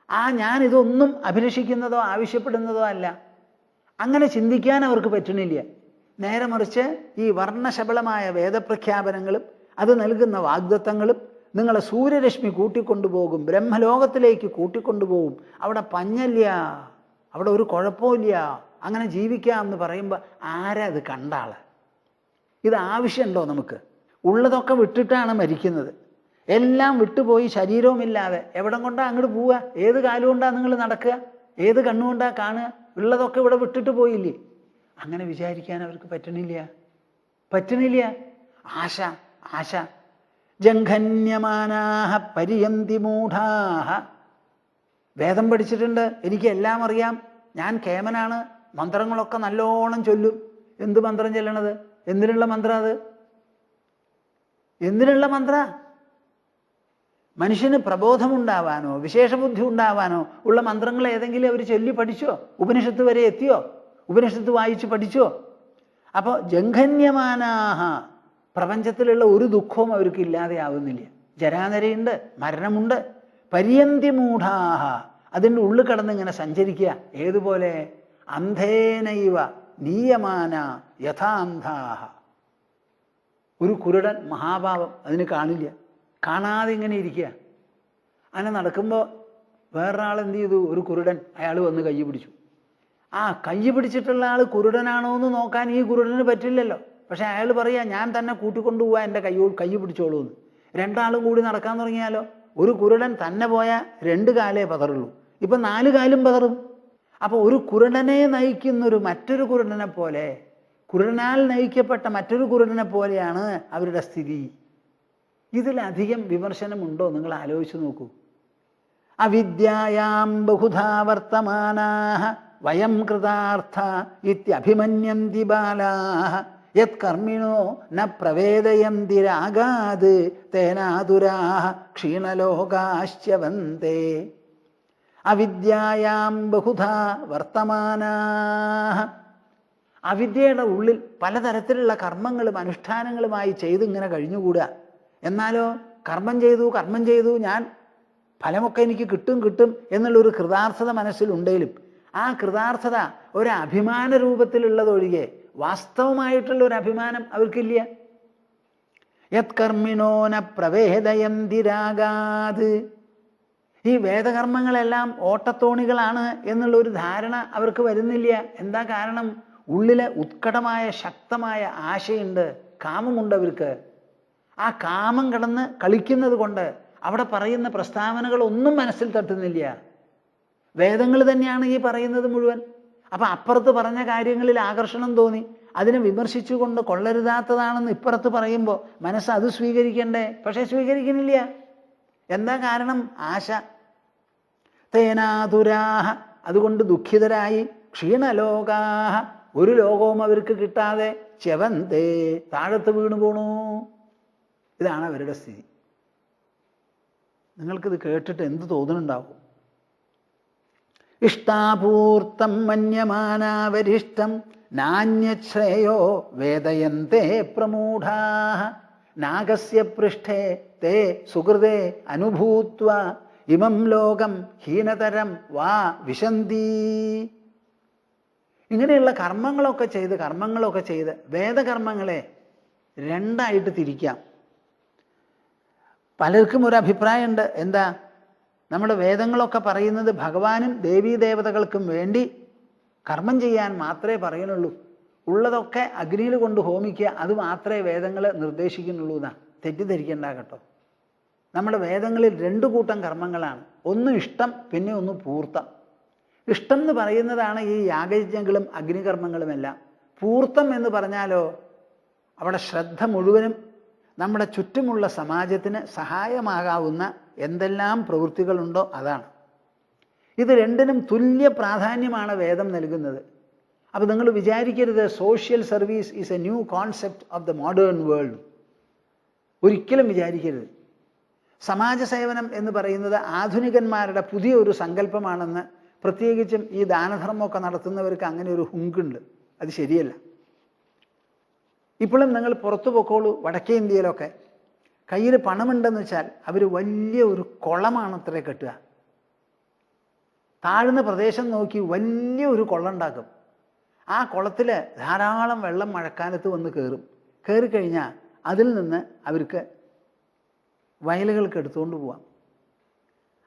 ആ ഞാൻ ഇതൊന്നും അഭിലഷിക്കുന്നതോ ആവശ്യപ്പെടുന്നതോ അല്ല. അങ്ങനെ ചിന്തിക്കാൻ അവർക്ക് പറ്റുന്നില്ല. നേരെ മറിച്ച് ഈ വർണ്ണശബളമായ വേദപ്രഖ്യാപനങ്ങളും അത് നൽകുന്ന വാഗ്ദത്തങ്ങളും നിങ്ങളെ സൂര്യരശ്മി കൂട്ടിക്കൊണ്ടുപോകും, ബ്രഹ്മലോകത്തിലേക്ക് കൂട്ടിക്കൊണ്ടുപോകും. അവിടെ പഞ്ഞല്ല, അവിടെ ഒരു കുഴപ്പമില്ല, അങ്ങനെ ജീവിക്കാം എന്ന് പറയുമ്പോൾ ആരാ അത് കണ്ടാള്? ഇത് ആവശ്യമുണ്ടോ നമുക്ക്? ഉള്ളതൊക്കെ വിട്ടിട്ടാണ് മരിക്കുന്നത്. എല്ലാം വിട്ടുപോയി ശരീരവുമില്ലാതെ എവിടം കൊണ്ടാ അങ്ങോട്ട് പോവുക? ഏത് കാലം കൊണ്ടാ നിങ്ങൾ നടക്കുക? ഏത് കണ്ണുകൊണ്ടാ കാണുക? ഉള്ളതൊക്കെ ഇവിടെ വിട്ടിട്ട് പോയില്ലേ? അങ്ങനെ വിചാരിക്കാൻ അവർക്ക് പറ്റണില്ല. ആശ ആശ. ജംഘന്യമാനാഹ പരിയന്തി മൂഢാഹ. വേദം പഠിച്ചിട്ടുണ്ട്, എനിക്ക് എല്ലാം അറിയാം, ഞാൻ കേമനാണ്, മന്ത്രങ്ങളൊക്കെ നല്ലോണം ചൊല്ലും. എന്ത് മന്ത്രം ചൊല്ലണത്? എന്തിനുള്ള മന്ത്രം അത്? എന്തിനുള്ള മന്ത്ര? മനുഷ്യന് പ്രബോധമുണ്ടാവാനോ വിശേഷബുദ്ധി ഉണ്ടാവാനോ ഉള്ള മന്ത്രങ്ങൾ ഏതെങ്കിലും അവർ ചൊല്ലി പഠിച്ചോ? ഉപനിഷത്ത് വരെ എത്തിയോ? ഉപനിഷത്ത് വായിച്ച് പഠിച്ചോ? അപ്പോൾ ജംഘന്യമാനാഹ, പ്രപഞ്ചത്തിലുള്ള ഒരു ദുഃഖവും അവർക്ക് ഇല്ലാതെയാവുന്നില്ല. ജരാനരയുണ്ട്, മരണമുണ്ട്. പര്യന്തി മൂഢാഹ, അതിൻ്റെ ഉള്ളിൽ കിടന്നിങ്ങനെ സഞ്ചരിക്കുക. ഏതുപോലെ? അന്ധേനൈവ നീയമാന യഥാന്ധാഹ. ഒരു കുരുടൻ, മഹാഭാവം, അതിന് കാണില്ല, കാണാതെ ഇങ്ങനെ ഇരിക്കുക. അങ്ങനെ നടക്കുമ്പോൾ വേറൊരാൾ എന്ത് ചെയ്തു? ഒരു കുരുടൻ, അയാൾ വന്ന് കൈ പിടിച്ചു. ആ കൈ പിടിച്ചിട്ടുള്ള ആൾ കുരുടനാണോ എന്ന് നോക്കാൻ ഈ കുരുടന് പറ്റില്ലല്ലോ. പക്ഷെ അയാൾ പറയാ, ഞാൻ തന്നെ കൂട്ടിക്കൊണ്ടുപോവാ, എൻ്റെ കൈ പിടിച്ചോളൂ എന്ന്. രണ്ടാളും കൂടി നടക്കാൻ തുടങ്ങിയാലോ? ഒരു കുരുടൻ തന്നെ പോയാൽ 2 കാലേ പതറുള്ളൂ, ഇപ്പം 4 കാലും പതറും. അപ്പോൾ ഒരു കുരുടനെ നയിക്കുന്നൊരു മറ്റൊരു കുരുടനെ പോലെ, കുരുടനാൽ നയിക്കപ്പെട്ട മറ്റൊരു കുരുടനെ പോലെയാണ് അവരുടെ സ്ഥിതി. ഇതിലധികം വിമർശനമുണ്ടോ? നിങ്ങൾ ആലോചിച്ച് നോക്കൂ. അവിദ്യായാം ബഹുധാ വർത്തമാനാഹ വയം കൃതാർത്ഥ ഇത്യഭിമന്യന്തി ബാലാഹ യത് കർമ്മിണോ ന പ്രവേദയന്തി രാഗാത് തേനാതുരാഹ ക്ഷീണലോകാശ്ചവന്തേ. അവിദ്യായാം ബഹുധാ വർത്തമാനാഹ. അവിദ്യയുടെ ഉള്ളിൽ പലതരത്തിലുള്ള കർമ്മങ്ങളും അനുഷ്ഠാനങ്ങളുമായി ചെയ്തിങ്ങനെ കഴിഞ്ഞുകൂടുക. എന്നാലോ കർമ്മം ചെയ്തു, ഞാൻ ഫലമൊക്കെ എനിക്ക് കിട്ടും എന്നുള്ളൊരു കൃതാർത്ഥത മനസ്സിലുണ്ടെങ്കിലും ആ കൃതാർത്ഥത ഒരു അഭിമാന രൂപത്തിലുള്ളതൊഴികെ വാസ്തവമായിട്ടുള്ള ഒരു അഭിമാനം അവർക്കില്ല. യത് കർമ്മിണോ ന പ്രവേദയന്തി രാഗാത്. ഈ വേദകർമ്മങ്ങളെല്ലാം ഓട്ടത്തോണികളാണ് എന്നുള്ളൊരു ധാരണ അവർക്ക് വരുന്നില്ല. എന്താ കാരണം? ഉള്ളിലെ ഉത്കടമായ ശക്തമായ ആശയുണ്ട്, കാമമുണ്ട് അവർക്ക്. ആ കാമം കിടന്ന് കളിക്കുന്നത് കൊണ്ട് അവിടെ പറയുന്ന പ്രസ്താവനകളൊന്നും മനസ്സിൽ തട്ടുന്നില്ല. വേദങ്ങൾ തന്നെയാണ് ഈ പറയുന്നത് മുഴുവൻ. അപ്പം അപ്പുറത്ത് പറഞ്ഞ കാര്യങ്ങളിൽ ആകർഷണം തോന്നി, അതിനെ വിമർശിച്ചുകൊണ്ട് കൊള്ളരുതാത്തതാണെന്ന് ഇപ്പുറത്ത് പറയുമ്പോൾ മനസ്സ് അത് സ്വീകരിക്കണ്ടേ? പക്ഷേ സ്വീകരിക്കുന്നില്ല. എന്താ കാരണം? ആശ. തേനാതുരാഹ, അതുകൊണ്ട് ദുഃഖിതരായി. ക്ഷീണലോകാഹ, ഒരു ലോകവും അവർക്ക് കിട്ടാതെ. ച്യവന്തേ, താഴത്ത് വീണു പോണു. ഇതാണ് അവരുടെ സ്ഥിതി. നിങ്ങൾക്കിത് കേട്ടിട്ട് എന്ത് തോന്നുന്നുണ്ടാവും? ഇഷ്ടാപൂർത്തം മന്യമാനാവരിഷ്ടം നാന്യശ്രേയോ വേദയന്തേ പ്രമൂഢാഃ നാഗസ്യ പൃഷ്ഠേ തേ സുഹൃതേ അനുഭൂത്വ ഇമം ലോകം ഹീനതരം വാ വിശന്തി. ഇങ്ങനെയുള്ള കർമ്മങ്ങളൊക്കെ ചെയ്ത് വേദകർമ്മങ്ങളെ 2ആയിട്ട് തിരിക്കാം. പലർക്കും ഒരു അഭിപ്രായമുണ്ട്. എന്താ? നമ്മുടെ വേദങ്ങളൊക്കെ പറയുന്നത് ഭഗവാനും ദേവീദേവതകൾക്കും വേണ്ടി കർമ്മം ചെയ്യാൻ മാത്രമേ പറയുന്നുള്ളൂ. ഉള്ളതൊക്കെ അഗ്നിയിൽ കൊണ്ട് ഹോമിക്കുക, അത് മാത്രമേ വേദങ്ങൾ നിർദ്ദേശിക്കുന്നുള്ളൂ എന്നാ. തെറ്റിദ്ധരിക്കേണ്ട കേട്ടോ. നമ്മുടെ വേദങ്ങളിൽ 2 കൂട്ടം കർമ്മങ്ങളാണ്. ഒന്ന് ഇഷ്ടം, പിന്നെ ഒന്ന് പൂർത്തം. ഇഷ്ടം എന്ന് പറയുന്നതാണ് ഈ യാഗയജ്ഞങ്ങളും അഗ്നികർമ്മങ്ങളുമെല്ലാം. പൂർത്തം എന്ന് പറഞ്ഞാലോ അവിടെ ശ്രദ്ധ മുഴുവനും നമ്മുടെ ചുറ്റുമുള്ള സമാജത്തിന് സഹായമാകാവുന്ന എന്തെല്ലാം പ്രവൃത്തികളുണ്ടോ അതാണ്. ഇത് രണ്ടിനും തുല്യ പ്രാധാന്യമാണ് വേദം നൽകുന്നത്. അപ്പോൾ നിങ്ങൾ വിചാരിക്കരുത് social service is A new concept of the modern world. ഒരിക്കലും വിചാരിക്കരുത്. സമാജ സേവനം എന്ന് പറയുന്നത് ആധുനികന്മാരുടെ പുതിയ ഒരു സങ്കല്പമാണെന്ന് പ്രത്യേകിച്ചും ഈ ദാനധർമ്മമൊക്കെ നടത്തുന്നവർക്ക് അങ്ങനെ ഒരു ഹുങ്കുണ്ട്. അത് ശരിയല്ല. ഇപ്പോഴും നിങ്ങൾ പുറത്തു പൊക്കോളൂ, വടക്കേ ഇന്ത്യയിലൊക്കെ കയ്യിൽ പണമുണ്ടെന്ന് വെച്ചാൽ അവർ വലിയ ഒരു കുളമാണ് അത്രേ കെട്ടുക. താഴ്ന്ന പ്രദേശം നോക്കി വലിയ ഒരു കുളം ഉണ്ടാക്കും. ആ കുളത്തിൽ ധാരാളം വെള്ളം മഴക്കാലത്ത് വന്ന് കയറും. കയറിക്കഴിഞ്ഞാൽ അതിൽ നിന്ന് അവർക്ക് വയലുകൾക്ക് എടുത്തുകൊണ്ട് പോവാം.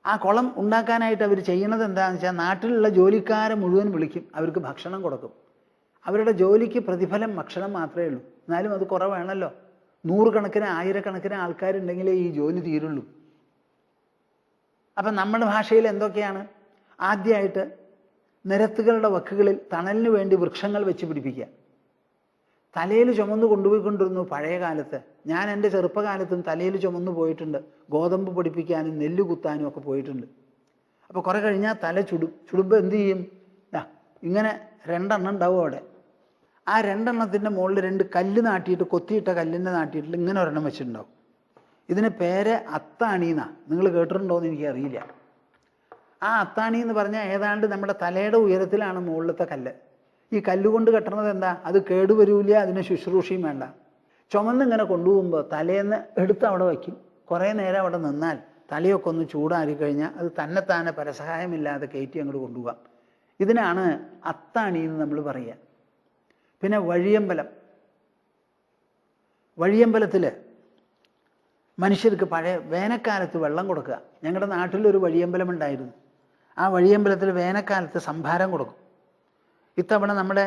ആ കുളം ഉണ്ടാക്കാനായിട്ട് അവർ ചെയ്യണത് എന്താണെന്ന് വെച്ചാൽ നാട്ടിലുള്ള ജോലിക്കാരെ മുഴുവൻ വിളിക്കും, അവർക്ക് ഭക്ഷണം കൊടുക്കും. അവരുടെ ജോലിക്ക് പ്രതിഫലം ഭക്ഷണം മാത്രമേ ഉള്ളൂ. എന്നാലും അത് കുറവാണല്ലോ. 100 കണക്കിന് 1000 കണക്കിന് ആൾക്കാരുണ്ടെങ്കിലേ ഈ ജോലി തീരുള്ളൂ. അപ്പം നമ്മുടെ ഭാഷയിൽ എന്തൊക്കെയാണ്? ആദ്യമായിട്ട് നിരത്തുകളുടെ വക്കുകളിൽ തണലിന് വേണ്ടി വൃക്ഷങ്ങൾ വെച്ച് പിടിപ്പിക്കുക. തലയിൽ ചുമന്ന് കൊണ്ടുപോയിക്കൊണ്ടിരുന്നു പഴയ കാലത്ത്. ഞാൻ എൻ്റെ ചെറുപ്പകാലത്തും തലയിൽ ചുമന്ന് പോയിട്ടുണ്ട്. ഗോതമ്പ് പൊടിപ്പിക്കാനും നെല്ല് കുത്താനും ഒക്കെ പോയിട്ടുണ്ട്. അപ്പോൾ കുറേ കഴിഞ്ഞാൽ തല ചുടുമ്പോൾ എന്ത് ചെയ്യും? ഇങ്ങനെ 2 എണ്ണം ഉണ്ടാവും അവിടെ. ആ 2 എണ്ണത്തിൻ്റെ മുകളിൽ 2 കല്ല് നാട്ടിയിട്ട്, കൊത്തിയിട്ട കല്ലിൻ്റെ നാട്ടിയിട്ട് ഇങ്ങനെ ഒരെണ്ണം വെച്ചിട്ടുണ്ടാവും. ഇതിന് പേര് അത്താണിന്നാണ്. നിങ്ങൾ കേട്ടിട്ടുണ്ടോയെന്ന് എനിക്കറിയില്ല. ആ അത്താണി എന്ന് പറഞ്ഞാൽ ഏതാണ്ട് നമ്മുടെ തലയുടെ ഉയരത്തിലാണ് മുകളിലത്തെ കല്ല്. ഈ കല്ലുകൊണ്ട് കെട്ടണത് എന്താ? അത് കേടുവരില്ല, അതിന് ശുശ്രൂഷയും വേണ്ട. ചുമന്നിങ്ങനെ കൊണ്ടുപോകുമ്പോൾ തലേന്ന് എടുത്ത് അവിടെ വയ്ക്കും. കുറേ നേരം അവിടെ നിന്നാൽ തലയൊക്കെ ഒന്ന് ചൂടാറി കഴിഞ്ഞാൽ അത് തന്നെത്താനെ പരസഹായമില്ലാതെ കയറ്റി അങ്ങോട്ട് കൊണ്ടുപോകാം. ഇതിനാണ് അത്താണി എന്ന് നമ്മൾ പറയുക. പിന്നെ വഴിയമ്പലത്തിൽ മനുഷ്യർക്ക് പഴയ വേനൽക്കാലത്ത് വെള്ളം കൊടുക്കുക. ഞങ്ങളുടെ നാട്ടിലൊരു വഴിയമ്പലം ഉണ്ടായിരുന്നു. ആ വഴിയമ്പലത്തിൽ വേനൽക്കാലത്ത് സംഭാരം കൊടുക്കും. ഇത്തവണ നമ്മുടെ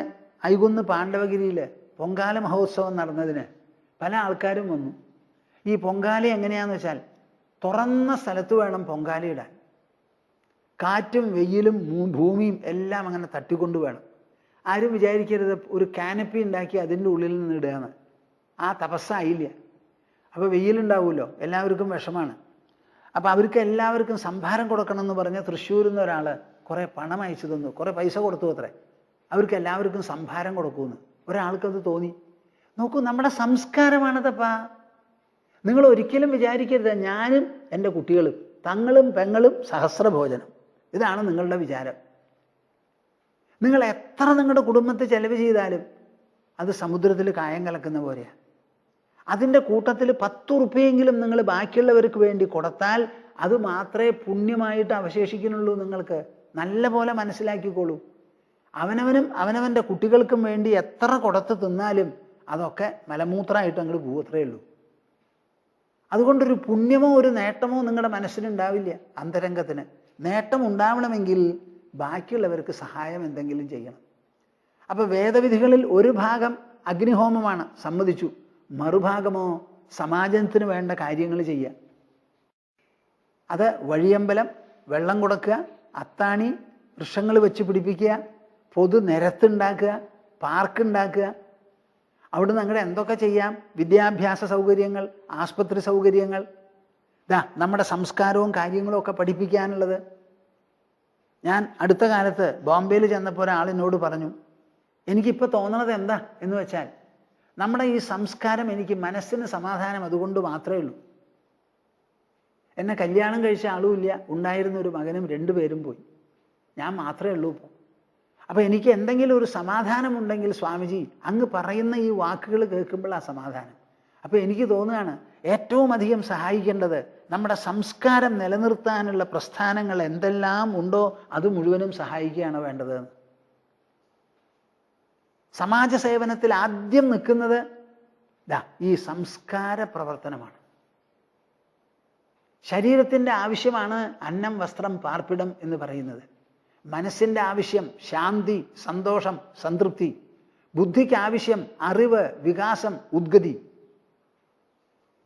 ഐകുന്ന് പാണ്ഡവഗിരിയിൽ പൊങ്കാല മഹോത്സവം നടന്നതിന് പല ആൾക്കാരും വന്നു. ഈ പൊങ്കാല എങ്ങനെയാണെന്ന് വെച്ചാൽ തുറന്ന സ്ഥലത്ത് വേണം പൊങ്കാലയിടാൻ. കാറ്റും വെയിലും ഭൂമിയും എല്ലാം അങ്ങനെ തട്ടിക്കൊണ്ട് വേണം. ആരും വിചാരിക്കരുത് ഒരു കാനപ്പി ഉണ്ടാക്കി അതിൻ്റെ ഉള്ളിൽ നിന്ന് ഇടുകയെന്ന്. ആ തപസ്സായില്ല. അപ്പോൾ വെയിലുണ്ടാവുമല്ലോ, എല്ലാവർക്കും വിഷമാണ്. അപ്പോൾ അവർക്ക് എല്ലാവർക്കും സംഭാരം കൊടുക്കണം എന്ന് പറഞ്ഞ് തൃശ്ശൂരിൽ നിന്ന് ഒരാൾ കുറേ പണം അയച്ചു തന്നു. കുറേ പൈസ കൊടുത്തു അത്രേ. അവർക്ക് എല്ലാവർക്കും സംഭാരം കൊടുക്കുമെന്ന് ഒരാൾക്കത് തോന്നി. നോക്കൂ, നമ്മുടെ സംസ്കാരമാണതപ്പാ. നിങ്ങൾ ഒരിക്കലും വിചാരിക്കരുത് ഞാനും എൻ്റെ കുട്ടികളും തങ്ങളും പെങ്ങളും സഹസ്രഭോജനം, ഇതാണ് നിങ്ങളുടെ വിചാരം. നിങ്ങൾ എത്ര നിങ്ങളുടെ കുടുംബത്തിൽ ചെലവ് ചെയ്താലും അത് സമുദ്രത്തിൽ കായം കലക്കുന്ന പോലെയാണ്. അതിൻ്റെ കൂട്ടത്തിൽ 10 ഉറുപ്പിയെങ്കിലും നിങ്ങൾ ബാക്കിയുള്ളവർക്ക് വേണ്ടി കൊടുത്താൽ അത് മാത്രമേ പുണ്യമായിട്ട് അവശേഷിക്കുന്നുള്ളൂ. നിങ്ങൾക്ക് നല്ല പോലെ മനസ്സിലാക്കിക്കോളൂ. അവനവനും അവനവൻ്റെ കുട്ടികൾക്കും വേണ്ടി എത്ര കൊടുത്ത് തിന്നാലും അതൊക്കെ മലമൂത്രമായിട്ട് അങ്ങോട്ട് പോവത്രേ ഉള്ളൂ. അതുകൊണ്ടൊരു പുണ്യമോ ഒരു നേട്ടമോ നിങ്ങളുടെ മനസ്സിനുണ്ടാവില്ല. അന്തരംഗത്തിന് നേട്ടം ഉണ്ടാവണമെങ്കിൽ ബാക്കിയുള്ളവർക്ക് സഹായം എന്തെങ്കിലും ചെയ്യണം. അപ്പോൾ വേദവിധികളിൽ ഒരു ഭാഗം അഗ്നിഹോമമാണ്, സമ്മതിച്ചു. മറുഭാഗമോ സമാജത്തിന് വേണ്ട കാര്യങ്ങൾ ചെയ്യുക. അത് വഴിയമ്പലം, വെള്ളം കൊടുക്കുക, അത്താണി, വൃക്ഷങ്ങൾ വെച്ച് പിടിപ്പിക്കുക, പൊതു നിരത്തുണ്ടാക്കുക, പാർക്കുണ്ടാക്കുക. അവിടുന്ന് അങ്ങനെ എന്തൊക്കെ ചെയ്യാം? വിദ്യാഭ്യാസ സൗകര്യങ്ങൾ, ആസ്പത്രി സൗകര്യങ്ങൾ, നമ്മുടെ സംസ്കാരവും കാര്യങ്ങളും ഒക്കെ പഠിപ്പിക്കാനുള്ളത്. ഞാൻ അടുത്ത കാലത്ത് ബോംബെയിൽ ചെന്നപ്പോൾ ഒരാളിനോട് പറഞ്ഞു, എനിക്കിപ്പോൾ തോന്നണത് എന്താ എന്ന് വെച്ചാൽ നമ്മുടെ ഈ സംസ്കാരം എനിക്ക് മനസ്സിന് സമാധാനം അതുകൊണ്ട് മാത്രമേ ഉള്ളൂ. എന്നെ കല്യാണം കഴിച്ച ആളുമില്ല, ഉണ്ടായിരുന്ന ഒരു മകനും 2 പേരും പോയി, ഞാൻ മാത്രമേ ഉള്ളൂ ഇപ്പോൾ. അപ്പോൾ എനിക്ക് എന്തെങ്കിലും ഒരു സമാധാനമുണ്ടെങ്കിൽ സ്വാമിജി അങ്ങ് പറയുന്ന ഈ വാക്കുകൾ കേൾക്കുമ്പോൾ ആ സമാധാനം. അപ്പോൾ എനിക്ക് തോന്നുകയാണ് ഏറ്റവും അധികം സഹായിക്കേണ്ടത് നമ്മുടെ സംസ്കാരം നിലനിർത്താനുള്ള പ്രസ്ഥാനങ്ങൾ എന്തെല്ലാം ഉണ്ടോ അത് മുഴുവനും സഹായിക്കുകയാണ് വേണ്ടത്. സമാജ സേവനത്തിൽ ആദ്യം നിൽക്കുന്നത് ഈ സംസ്കാര പ്രവർത്തനമാണ്. ശരീരത്തിൻ്റെ ആവശ്യമാണ് അന്നം, വസ്ത്രം, പാർപ്പിടം എന്ന് പറയുന്നത്. മനസ്സിൻ്റെ ആവശ്യം ശാന്തി, സന്തോഷം, സംതൃപ്തി. ബുദ്ധിക്ക് ആവശ്യം അറിവ്, വികാസം, ഉദ്ഗതി.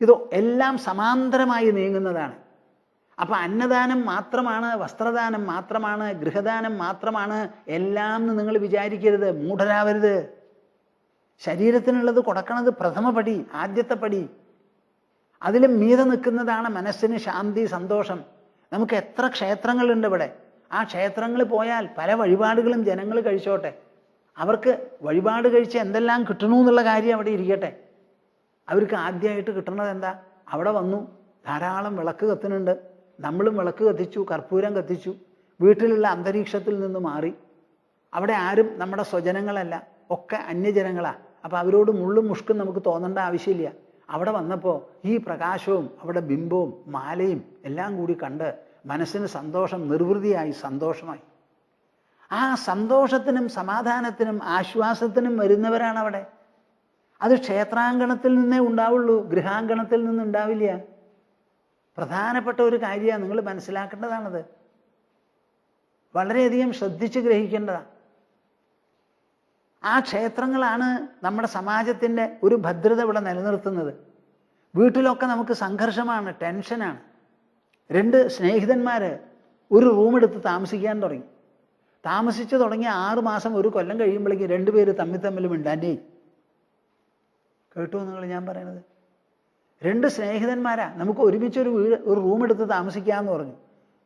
ഇത് എല്ലാം സമാന്തരമായി നീങ്ങുന്നതാണ്. അപ്പം അന്നദാനം മാത്രമാണ്, വസ്ത്രദാനം മാത്രമാണ്, ഗൃഹദാനം മാത്രമാണ് എല്ലാം എന്ന് നിങ്ങൾ വിചാരിക്കരുത്, മൂഢരാവരുത്. ശരീരത്തിനുള്ളത് കൊടുക്കണത് പ്രഥമ പടി, ആദ്യത്തെ പടി. അതിലും മീതെ നിൽക്കുന്നതാണ് മനസ്സിന് ശാന്തി, സന്തോഷം. നമുക്ക് എത്ര ക്ഷേത്രങ്ങളുണ്ട് ഇവിടെ. ആ ക്ഷേത്രങ്ങളിൽ പോയാൽ പല വഴിപാടുകളും ജനങ്ങൾ കഴിച്ചോട്ടെ. അവർക്ക് വഴിപാട് കഴിച്ച് എന്തെല്ലാം കിട്ടണു എന്നുള്ള കാര്യം അവിടെ ഇരിക്കട്ടെ. അവർക്ക് ആദ്യമായിട്ട് കിട്ടുന്നത് എന്താ? അവിടെ വന്നു, ധാരാളം വിളക്ക് കത്തുന്നുണ്ട്, നമ്മളും വിളക്ക് കത്തിച്ചു, കർപ്പൂരം കത്തിച്ചു, വീട്ടിലുള്ള അന്തരീക്ഷത്തിൽ നിന്ന് മാറി. അവിടെ ആരും നമ്മുടെ സ്വജനങ്ങളല്ല, ഒക്കെ അന്യജനങ്ങളാണ്. അപ്പം അവരോട് മുള്ളും മുഷ്കും നമുക്ക് തോന്നേണ്ട ആവശ്യമില്ല. അവിടെ വന്നപ്പോൾ ഈ പ്രകാശവും അവിടെ ബിംബവും മാലയും എല്ലാം കൂടി കണ്ട് മനസ്സിന് സന്തോഷം, നിർവൃതിയായി, സന്തോഷമായി. ആ സന്തോഷത്തിനും സമാധാനത്തിനും ആശ്വാസത്തിനും വരുന്നവരാണ് അവിടെ. അത് ക്ഷേത്രാങ്കണത്തിൽ നിന്നേ ഉണ്ടാവുള്ളൂ, ഗൃഹാങ്കണത്തിൽ നിന്നുണ്ടാവില്ല. പ്രധാനപ്പെട്ട ഒരു കാര്യമാണ്, നിങ്ങൾ മനസ്സിലാക്കേണ്ടതാണത്. വളരെയധികം ശ്രദ്ധിച്ച് ഗ്രഹിക്കേണ്ടതാണ്. ആ ക്ഷേത്രങ്ങളാണ് നമ്മുടെ സമാജത്തിൻ്റെ ഒരു ഭദ്രത ഇവിടെ നിലനിർത്തുന്നത്. വീട്ടിലൊക്കെ നമുക്ക് സംഘർഷമാണ്, ടെൻഷനാണ്. 2 സ്നേഹിതന്മാർ ഒരു റൂമെടുത്ത് താമസിക്കാൻ തുടങ്ങി. താമസിച്ച് തുടങ്ങി 6 മാസം, 1 കൊല്ലം കഴിയുമ്പോഴേക്കും 2 പേര് തമ്മിൽ മിണ്ടാൻ്റെ. കേട്ടോ നിങ്ങൾ ഞാൻ പറയണത്? 2 സ്നേഹിതന്മാരാ, നമുക്ക് ഒരുമിച്ചൊരു ഒരു റൂമെടുത്ത് താമസിക്കാമെന്ന് പറഞ്ഞു.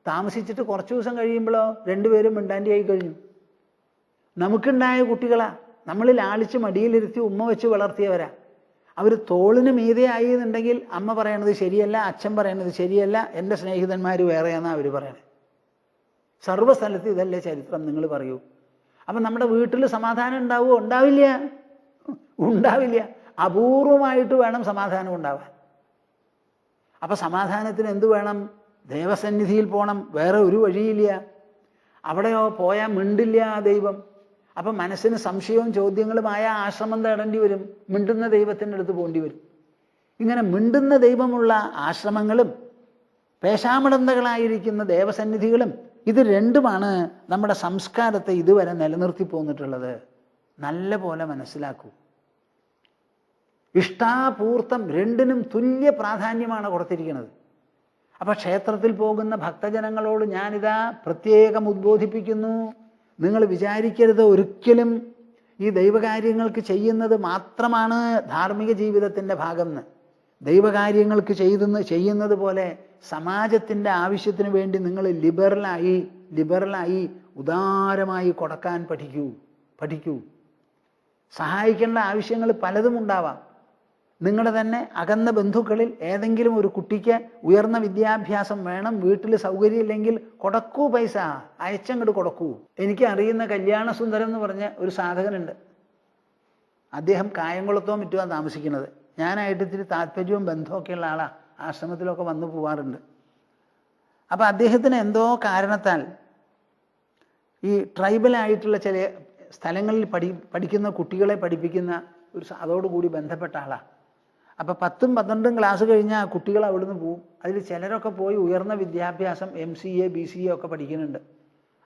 താമസിച്ചിട്ട് കുറച്ച് ദിവസം കഴിയുമ്പോഴോ 2 പേരും മിണ്ടാൻ്റെ ആയി കഴിഞ്ഞു. നമുക്കുണ്ടായ കുട്ടികളാ, നമ്മൾ ലാളിച്ച് മടിയിലിരുത്തി ഉമ്മ വെച്ച് വളർത്തിയവരാ. അവർ തോളിന് മീതെ ആയി എന്നുണ്ടെങ്കിൽ അമ്മ പറയണത് ശരിയല്ല, അച്ഛൻ പറയണത് ശരിയല്ല, എൻ്റെ സ്നേഹിതന്മാർ വേറെയാണെന്നാണ് അവർ പറയണത്. സർവ്വസ്ഥലത്ത് ഇതല്ലേ ചരിത്രം, നിങ്ങൾ പറയൂ. അപ്പം നമ്മുടെ വീട്ടിൽ സമാധാനം ഉണ്ടാവുമോ? ഉണ്ടാവില്ല, ഉണ്ടാവില്ല. അപൂർവമായിട്ട് വേണം സമാധാനം ഉണ്ടാവാൻ. അപ്പം സമാധാനത്തിന് എന്ത് വേണം? ദേവസന്നിധിയിൽ പോകണം, വേറെ ഒരു വഴിയില്ല. അവിടെയോ പോയാൽ മിണ്ടില്ല ആ ദൈവം. അപ്പം മനസ്സിന് സംശയവും ചോദ്യങ്ങളുമായ ആശ്രമം തേടേണ്ടി വരും, മിണ്ടുന്ന ദൈവത്തിൻ്റെ അടുത്ത് പോകേണ്ടി വരും. ഇങ്ങനെ മിണ്ടുന്ന ദൈവമുള്ള ആശ്രമങ്ങളും പേശാമടന്തകളായിരിക്കുന്ന ദേവസന്നിധികളും, ഇത് രണ്ടുമാണ് നമ്മുടെ സംസ്കാരത്തെ ഇതുവരെ നിലനിർത്തി പോന്നിട്ടുള്ളത്. നല്ല പോലെ മനസ്സിലാക്കൂ. ഇഷ്ടാപൂർത്തം രണ്ടിനും തുല്യ പ്രാധാന്യമാണ് കൊടുത്തിരിക്കുന്നത്. അപ്പം ക്ഷേത്രത്തിൽ പോകുന്ന ഭക്തജനങ്ങളോട് ഞാനിതാ പ്രത്യേകം ഉദ്ബോധിപ്പിക്കുന്നു, നിങ്ങൾ വിചാരിക്കരുത് ഒരിക്കലും ഈ ദൈവകാര്യങ്ങൾക്ക് ചെയ്യുന്നത് മാത്രമാണ് ധാർമ്മിക ജീവിതത്തിൻ്റെ ഭാഗം എന്ന്. ദൈവകാര്യങ്ങൾക്ക് ചെയ്യുന്നത് പോലെ സമാജത്തിൻ്റെ ആവശ്യത്തിന് വേണ്ടി നിങ്ങൾ ലിബറലായി ഉദാരമായി കൊടുക്കാൻ പഠിക്കൂ. സഹായിക്കേണ്ട ആവശ്യങ്ങൾ പലതും ഉണ്ടാവാം. നിങ്ങളുടെ തന്നെ അകന്ന ബന്ധുക്കളിൽ ഏതെങ്കിലും ഒരു കുട്ടിക്ക് ഉയർന്ന വിദ്യാഭ്യാസം വേണം, വീട്ടിൽ സൗകര്യമില്ലെങ്കിൽ കൊടുക്കൂ, പൈസ അയച്ചങ്ങോട്ട് കൊടുക്കൂ. എനിക്ക് അറിയുന്ന കല്യാണസുന്ദരം എന്ന് പറഞ്ഞ ഒരു സാധകനുണ്ട്. അദ്ദേഹം കായംകുളത്തോ മറ്റുമാണ് താമസിക്കുന്നത്. ഞാനായിട്ട് ഇത്തിരി താല്പര്യവും ബന്ധമൊക്കെ ഉള്ള ആളാണ്, ആശ്രമത്തിലൊക്കെ വന്നു പോവാറുണ്ട്. അപ്പം അദ്ദേഹത്തിന് എന്തോ കാരണത്താൽ ഈ ട്രൈബലായിട്ടുള്ള ചില സ്ഥലങ്ങളിൽ പഠിക്കുന്ന കുട്ടികളെ പഠിപ്പിക്കുന്ന അതോടുകൂടി ബന്ധപ്പെട്ട ആളാണ്. അപ്പം 10ഉം 12ഉം ക്ലാസ് കഴിഞ്ഞാൽ കുട്ടികൾ അവിടുന്ന് പോവും. അതിൽ ചിലരൊക്കെ പോയി ഉയർന്ന വിദ്യാഭ്യാസം MCA BCA ഒക്കെ പഠിക്കുന്നുണ്ട്.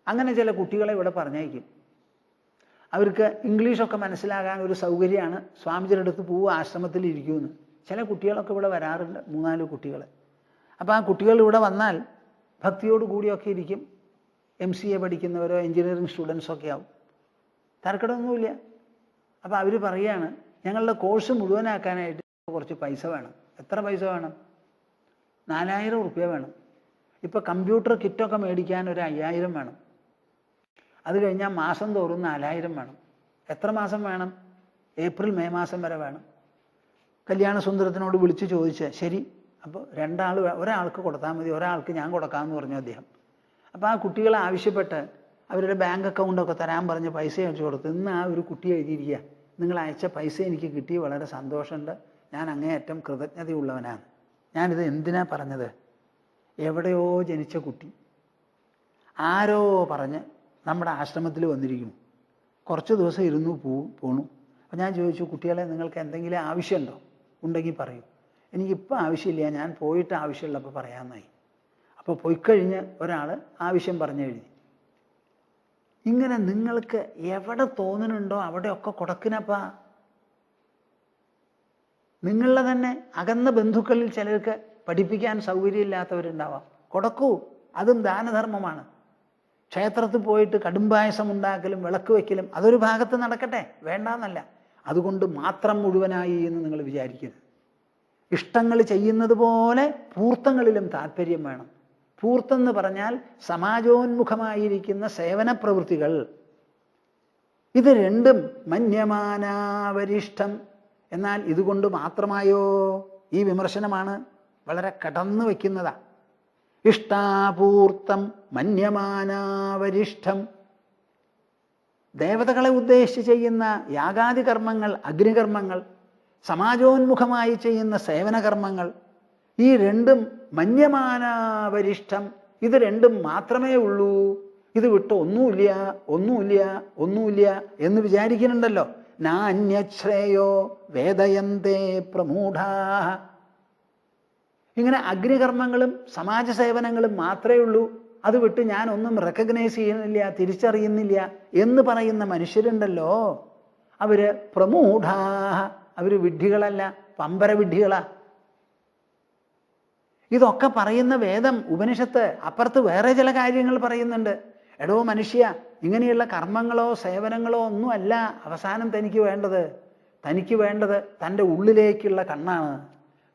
അങ്ങനെ ചില കുട്ടികളെ ഇവിടെ പറഞ്ഞയക്കും. അവർക്ക് ഇംഗ്ലീഷൊക്കെ മനസ്സിലാകാൻ ഒരു സൗകര്യമാണ്, സ്വാമിജിയുടെ അടുത്ത് പോവുക, ആശ്രമത്തിൽ ഇരിക്കുമെന്ന്. ചില കുട്ടികളൊക്കെ ഇവിടെ വരാറുണ്ട്, 3-4 കുട്ടികൾ. അപ്പോൾ ആ കുട്ടികൾ ഇവിടെ വന്നാൽ ഭക്തിയോട് കൂടിയൊക്കെ ഇരിക്കും. MCA പഠിക്കുന്നവരോ എഞ്ചിനീയറിംഗ് സ്റ്റുഡൻസൊക്കെ ആവും, തർക്കടമൊന്നുമില്ല. അപ്പോൾ അവർ പറയുകയാണ്, ഞങ്ങളുടെ കോഴ്സ് മുഴുവനാക്കാനായിട്ട് കുറച്ച് പൈസ വേണം. എത്ര പൈസ വേണം? 4000 റുപ്യ വേണം. ഇപ്പോൾ കമ്പ്യൂട്ടർ കിറ്റൊക്കെ മേടിക്കാൻ ഒരു 5000 വേണം. അത് കഴിഞ്ഞാൽ മാസം തോറും 4000 വേണം. എത്ര മാസം വേണം? ഏപ്രിൽ മെയ് മാസം വരെ വേണം. കല്യാണസുന്ദരത്തിനോട് വിളിച്ച് ചോദിച്ച്, ശരി അപ്പോൾ ഒരാൾക്ക് കൊടുത്താൽ മതി, ഒരാൾക്ക് ഞാൻ കൊടുക്കാമെന്ന് പറഞ്ഞു അദ്ദേഹം. അപ്പോൾ ആ കുട്ടികളെ ആവശ്യപ്പെട്ട് അവരുടെ ബാങ്ക് അക്കൗണ്ടൊക്കെ തരാൻ പറഞ്ഞ് പൈസ അയച്ചു കൊടുത്തു. ഇന്ന് ആ ഒരു കുട്ടി എഴുതിയിരിക്കുക, നിങ്ങൾ അയച്ച പൈസ എനിക്ക് കിട്ടി, വളരെ സന്തോഷമുണ്ട്, ഞാൻ അങ്ങേയറ്റം കൃതജ്ഞതയുള്ളവനാണ്. ഞാനിത് എന്തിനാ പറഞ്ഞത്? എവിടെയോ ജനിച്ച കുട്ടി ആരോ പറഞ്ഞ് നമ്മുടെ ആശ്രമത്തിൽ വന്നിരിക്കുന്നു. കുറച്ച് ദിവസം ഇരുന്നു പോണു. അപ്പോൾ ഞാൻ ചോദിച്ചു, കുട്ടികളെ നിങ്ങൾക്ക് എന്തെങ്കിലും ആവശ്യമുണ്ടോ? ഉണ്ടെങ്കിൽ പറയൂ. എനിക്കിപ്പോൾ ആവശ്യമില്ല, ഞാൻ പോയിട്ട് ആവശ്യമുള്ളപ്പോൾ പറയാമെന്നായി. അപ്പോൾ പോയിക്കഴിഞ്ഞ് ഒരാൾ ആവശ്യം പറഞ്ഞു എഴുതി. ഇങ്ങനെ നിങ്ങൾക്ക് എവിടെ തോന്നുന്നുണ്ടോ അവിടെയൊക്കെ കൊടുക്കിനപ്പാ. നിങ്ങളുടെ തന്നെ അകന്ന ബന്ധുക്കളിൽ ചിലർക്ക് പഠിപ്പിക്കാൻ സൗകര്യമില്ലാത്തവരുണ്ടാവാം, കൊടുക്കൂ. അതും ദാനധർമ്മമാണ്. ക്ഷേത്രത്തിൽ പോയിട്ട് കടുംപായസം ഉണ്ടാക്കലും വിളക്ക് വയ്ക്കലും അതൊരു ഭാഗത്ത് നടക്കട്ടെ, വേണ്ടാന്നല്ല. അതുകൊണ്ട് മാത്രം മുഴുവനായി എന്ന് നിങ്ങൾ വിചാരിക്കരുത്. ഇഷ്ടങ്ങൾ ചെയ്യുന്നത് പോലെ പൂർത്തങ്ങളിലും താല്പര്യം വേണം. പൂർത്തെന്ന് പറഞ്ഞാൽ സമാജോന്മുഖമായിരിക്കുന്ന സേവന പ്രവൃത്തികൾ. ഇത് രണ്ടും മന്യമാനാവരിഷ്ടം. എന്നാൽ ഇതുകൊണ്ട് മാത്രമായോ? ഈ വിമർശനമാണ് വളരെ കടന്നു വയ്ക്കുന്നതാ. ഇഷ്ടാപൂർത്തം മന്യമാനാവരിഷ്ടം. ദേവതകളെ ഉദ്ദേശിച്ച് ചെയ്യുന്ന യാഗാദി കർമ്മങ്ങൾ, അഗ്നികർമ്മങ്ങൾ, സമാജോന്മുഖമായി ചെയ്യുന്ന സേവനകർമ്മങ്ങൾ, ഈ രണ്ടും മന്യമാനാവരിഷ്ടം. ഇത് രണ്ടും മാത്രമേ ഉള്ളൂ. ഇത് വിട്ട് ഒന്നുമില്ല ഒന്നുമില്ല ഒന്നുമില്ല എന്ന് വിചാരിക്കുന്നുണ്ടല്ലോ. നാന്യശ്രേയോ വേദയന്തേ പ്രമൂഢാ. ഇങ്ങനെ അഗ്നികർമ്മങ്ങളും സമാജസേവനങ്ങളും മാത്രമേ ഉള്ളൂ, അത് വിട്ട് ഞാനൊന്നും റെക്കഗ്നൈസ് ചെയ്യുന്നില്ല, തിരിച്ചറിയുന്നില്ല എന്ന് പറയുന്ന മനുഷ്യരുണ്ടല്ലോ, അവര് പ്രമൂഢാ. അവര് വിഡ്ഢികളല്ല, പമ്പര വിഡ്ഢികളാ. ഇതൊക്കെ പറയുന്ന വേദം, ഉപനിഷത്ത് അപ്പുറത്ത് വേറെ ചില കാര്യങ്ങൾ പറയുന്നുണ്ട്. എടോ മനുഷ്യ, ഇങ്ങനെയുള്ള കർമ്മങ്ങളോ സേവനങ്ങളോ ഒന്നുമല്ല അവസാനം തനിക്ക് വേണ്ടത്. തനിക്ക് വേണ്ടത് തൻ്റെ ഉള്ളിലേക്കുള്ള കണ്ണാണ്.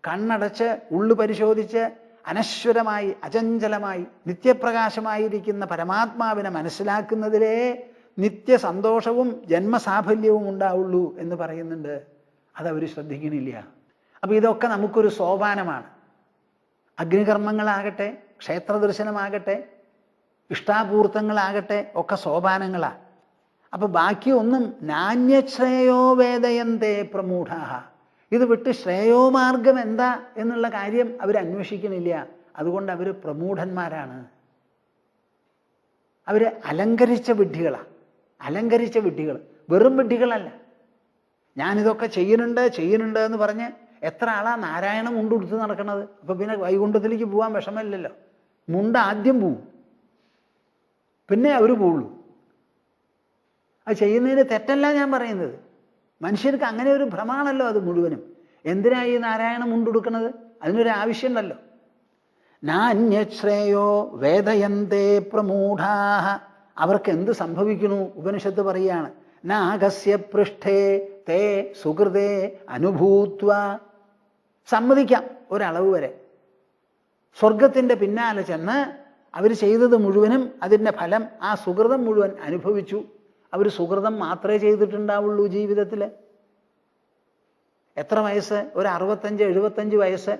കണ്ണടച്ച് ഉള്ളു പരിശോധിച്ച് അനശ്വരമായി അചഞ്ചലമായി നിത്യപ്രകാശമായിരിക്കുന്ന പരമാത്മാവിനെ മനസ്സിലാക്കുന്നതിലേ നിത്യസന്തോഷവും ജന്മസാഫല്യവും ഉണ്ടാവുള്ളൂ എന്ന് പറയുന്നുണ്ട്. അതവർ ശ്രദ്ധിക്കണില്ല. അപ്പം ഇതൊക്കെ നമുക്കൊരു സോപാനമാണ്. അഗ്നികർമ്മങ്ങളാകട്ടെ, ക്ഷേത്രദർശനമാകട്ടെ, ഇഷ്ടാപൂർത്തങ്ങളാകട്ടെ, ഒക്കെ സോപാനങ്ങളാണ്. അപ്പം ബാക്കിയൊന്നും നാന്യശ്രേയോ വേദയന്തേ പ്രമൂഢാഹ. ഇത് വിട്ട് ശ്രേയോമാർഗം എന്താ എന്നുള്ള കാര്യം അവർ അന്വേഷിക്കണില്ല. അതുകൊണ്ട് അവർ പ്രമൂഢന്മാരാണ്. അവർ അലങ്കരിച്ച വിഡ്ഢികളാണ്. അലങ്കരിച്ച വിഡ്ഢികൾ, വെറും വിഡ്ഢികളല്ല. ഞാനിതൊക്കെ ചെയ്യുന്നുണ്ട് എന്ന് പറഞ്ഞ് എത്ര ആളാ നാരായണ മുണ്ടുടുത്ത് നടക്കണത്. അപ്പം പിന്നെ വൈകുണ്ഠത്തിലേക്ക് പോകാൻ വിഷമമില്ലല്ലോ. മുണ്ട് ആദ്യം പോവും, പിന്നെ അവർ പോവുള്ളൂ. അത് ചെയ്യുന്നതിന് തെറ്റല്ല ഞാൻ പറയുന്നത്. മനുഷ്യർക്ക് അങ്ങനെ ഒരു ഭ്രമാണല്ലോ അത് മുഴുവനും. എന്തിനായി നാരായണ മുണ്ടുടുക്കുന്നത്? അതിനൊരു ആവശ്യമുണ്ടല്ലോ. നാന്യശ്രേയോ വേദയന്തേ പ്രമൂഢാഹ. അവർക്ക് എന്ത് സംഭവിക്കണു? ഉപനിഷത്ത് പറയാണ്, നാഗസ്യ പൃഷ്ഠേ തേ സുഹൃതേ അനുഭൂത്വ. സമ്മതിക്കാം ഒരളവ് വരെ. സ്വർഗത്തിൻ്റെ പിന്നാലെ ചെന്ന് അവർ ചെയ്തത് മുഴുവനും അതിൻ്റെ ഫലം, ആ സുഹൃതം മുഴുവൻ അനുഭവിച്ചു. അവർ സുഹൃതം മാത്രമേ ചെയ്തിട്ടുണ്ടാവുള്ളൂ ജീവിതത്തിൽ. എത്ര വയസ്സ്? ഒരു 65-75 വയസ്സ്.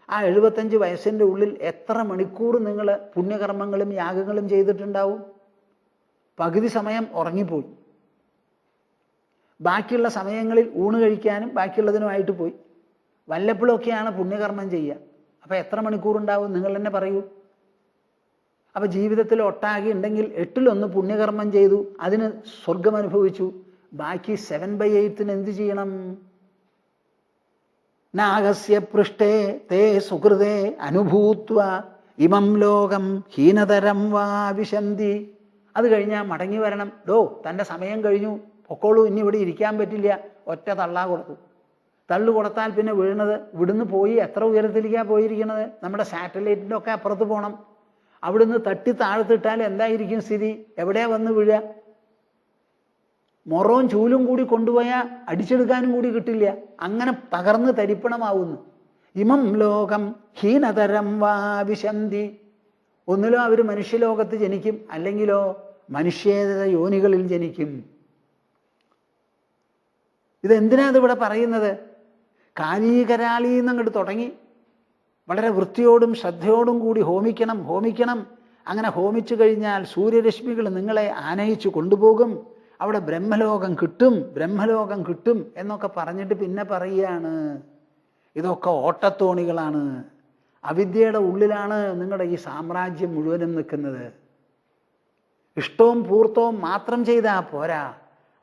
ആ 75 വയസ്സിൻ്റെ ഉള്ളിൽ എത്ര മണിക്കൂർ നിങ്ങൾ പുണ്യകർമ്മങ്ങളും യാഗങ്ങളും ചെയ്തിട്ടുണ്ടാവും? പകുതി സമയം ഉറങ്ങിപ്പോയി. ബാക്കിയുള്ള സമയങ്ങളിൽ ഊണ് കഴിക്കാനും ബാക്കിയുള്ളതിനുമായിട്ട് പോയി. വല്ലപ്പോഴൊക്കെയാണ് പുണ്യകർമ്മം ചെയ്യുക. അപ്പം എത്ര മണിക്കൂറുണ്ടാവും നിങ്ങൾ തന്നെ പറയൂ. അപ്പം ജീവിതത്തിൽ ഒട്ടാകെ ഉണ്ടെങ്കിൽ 8/1 പുണ്യകർമ്മം ചെയ്തു, അതിന് സ്വർഗം അനുഭവിച്ചു. ബാക്കി 7/8 എന്ത് ചെയ്യണം? നാഗസ്യ പൃഷ്ഠേ തേ സുഹൃതേ അനുഭൂത്വ ഇമം ലോകം ഹീനതരം വാ വിശന്തി. അത് കഴിഞ്ഞാൽ മടങ്ങി വരണം. തൻ്റെ സമയം കഴിഞ്ഞു, പൊക്കോളൂ, ഇനി ഇവിടെ ഇരിക്കാൻ പറ്റില്ല. ഒറ്റ തള്ളാ കൊടുത്തു. തള്ളു കൊടുത്താൽ പിന്നെ വീഴുന്നത്, ഇവിടുന്ന് പോയി എത്ര ഉയരത്തിലേക്കാണ് പോയിരിക്കുന്നത്? നമ്മുടെ സാറ്റലൈറ്റിൻ്റെ ഒക്കെ അപ്പുറത്ത് പോകണം. അവിടുന്ന് തട്ടി താഴ്ത്തിട്ടാൽ എന്തായിരിക്കും സ്ഥിതി? എവിടെയാ വന്ന് വീഴുക? മൊറവും ചൂലും കൂടി കൊണ്ടുപോയാൽ അടിച്ചെടുക്കാനും കൂടി കിട്ടില്ല. അങ്ങനെ തകർന്ന് തരിപ്പണമാവുന്നു. ഇമം ലോകം ഹീനതരം വാ വിശന്തി. ഒന്നിലോ അവർ മനുഷ്യലോകത്ത് ജനിക്കും, അല്ലെങ്കിലോ മനുഷ്യേതര യോനികളിൽ ജനിക്കും. ഇതെന്തിനാ ഇതിവിടെ പറയുന്നത്? കാലീകരാളീന്നങ്ങോട്ട് തുടങ്ങി വളരെ വൃത്തിയോടും ശ്രദ്ധയോടും കൂടി ഹോമിക്കണം. അങ്ങനെ ഹോമിച്ചു കഴിഞ്ഞാൽ സൂര്യരശ്മികൾ നിങ്ങളെ ആനയിച്ചു കൊണ്ടുപോകും. അവിടെ ബ്രഹ്മലോകം കിട്ടും എന്നൊക്കെ പറഞ്ഞിട്ട് പിന്നെ പറയുകയാണ്, ഇതൊക്കെ ഓട്ടത്തോണികളാണ്. അവിദ്യയുടെ ഉള്ളിലാണ് നിങ്ങളുടെ ഈ സാമ്രാജ്യം മുഴുവനും നിൽക്കുന്നത്. ഇഷ്ടവും പൂർത്തവും മാത്രം ചെയ്താൽ പോരാ.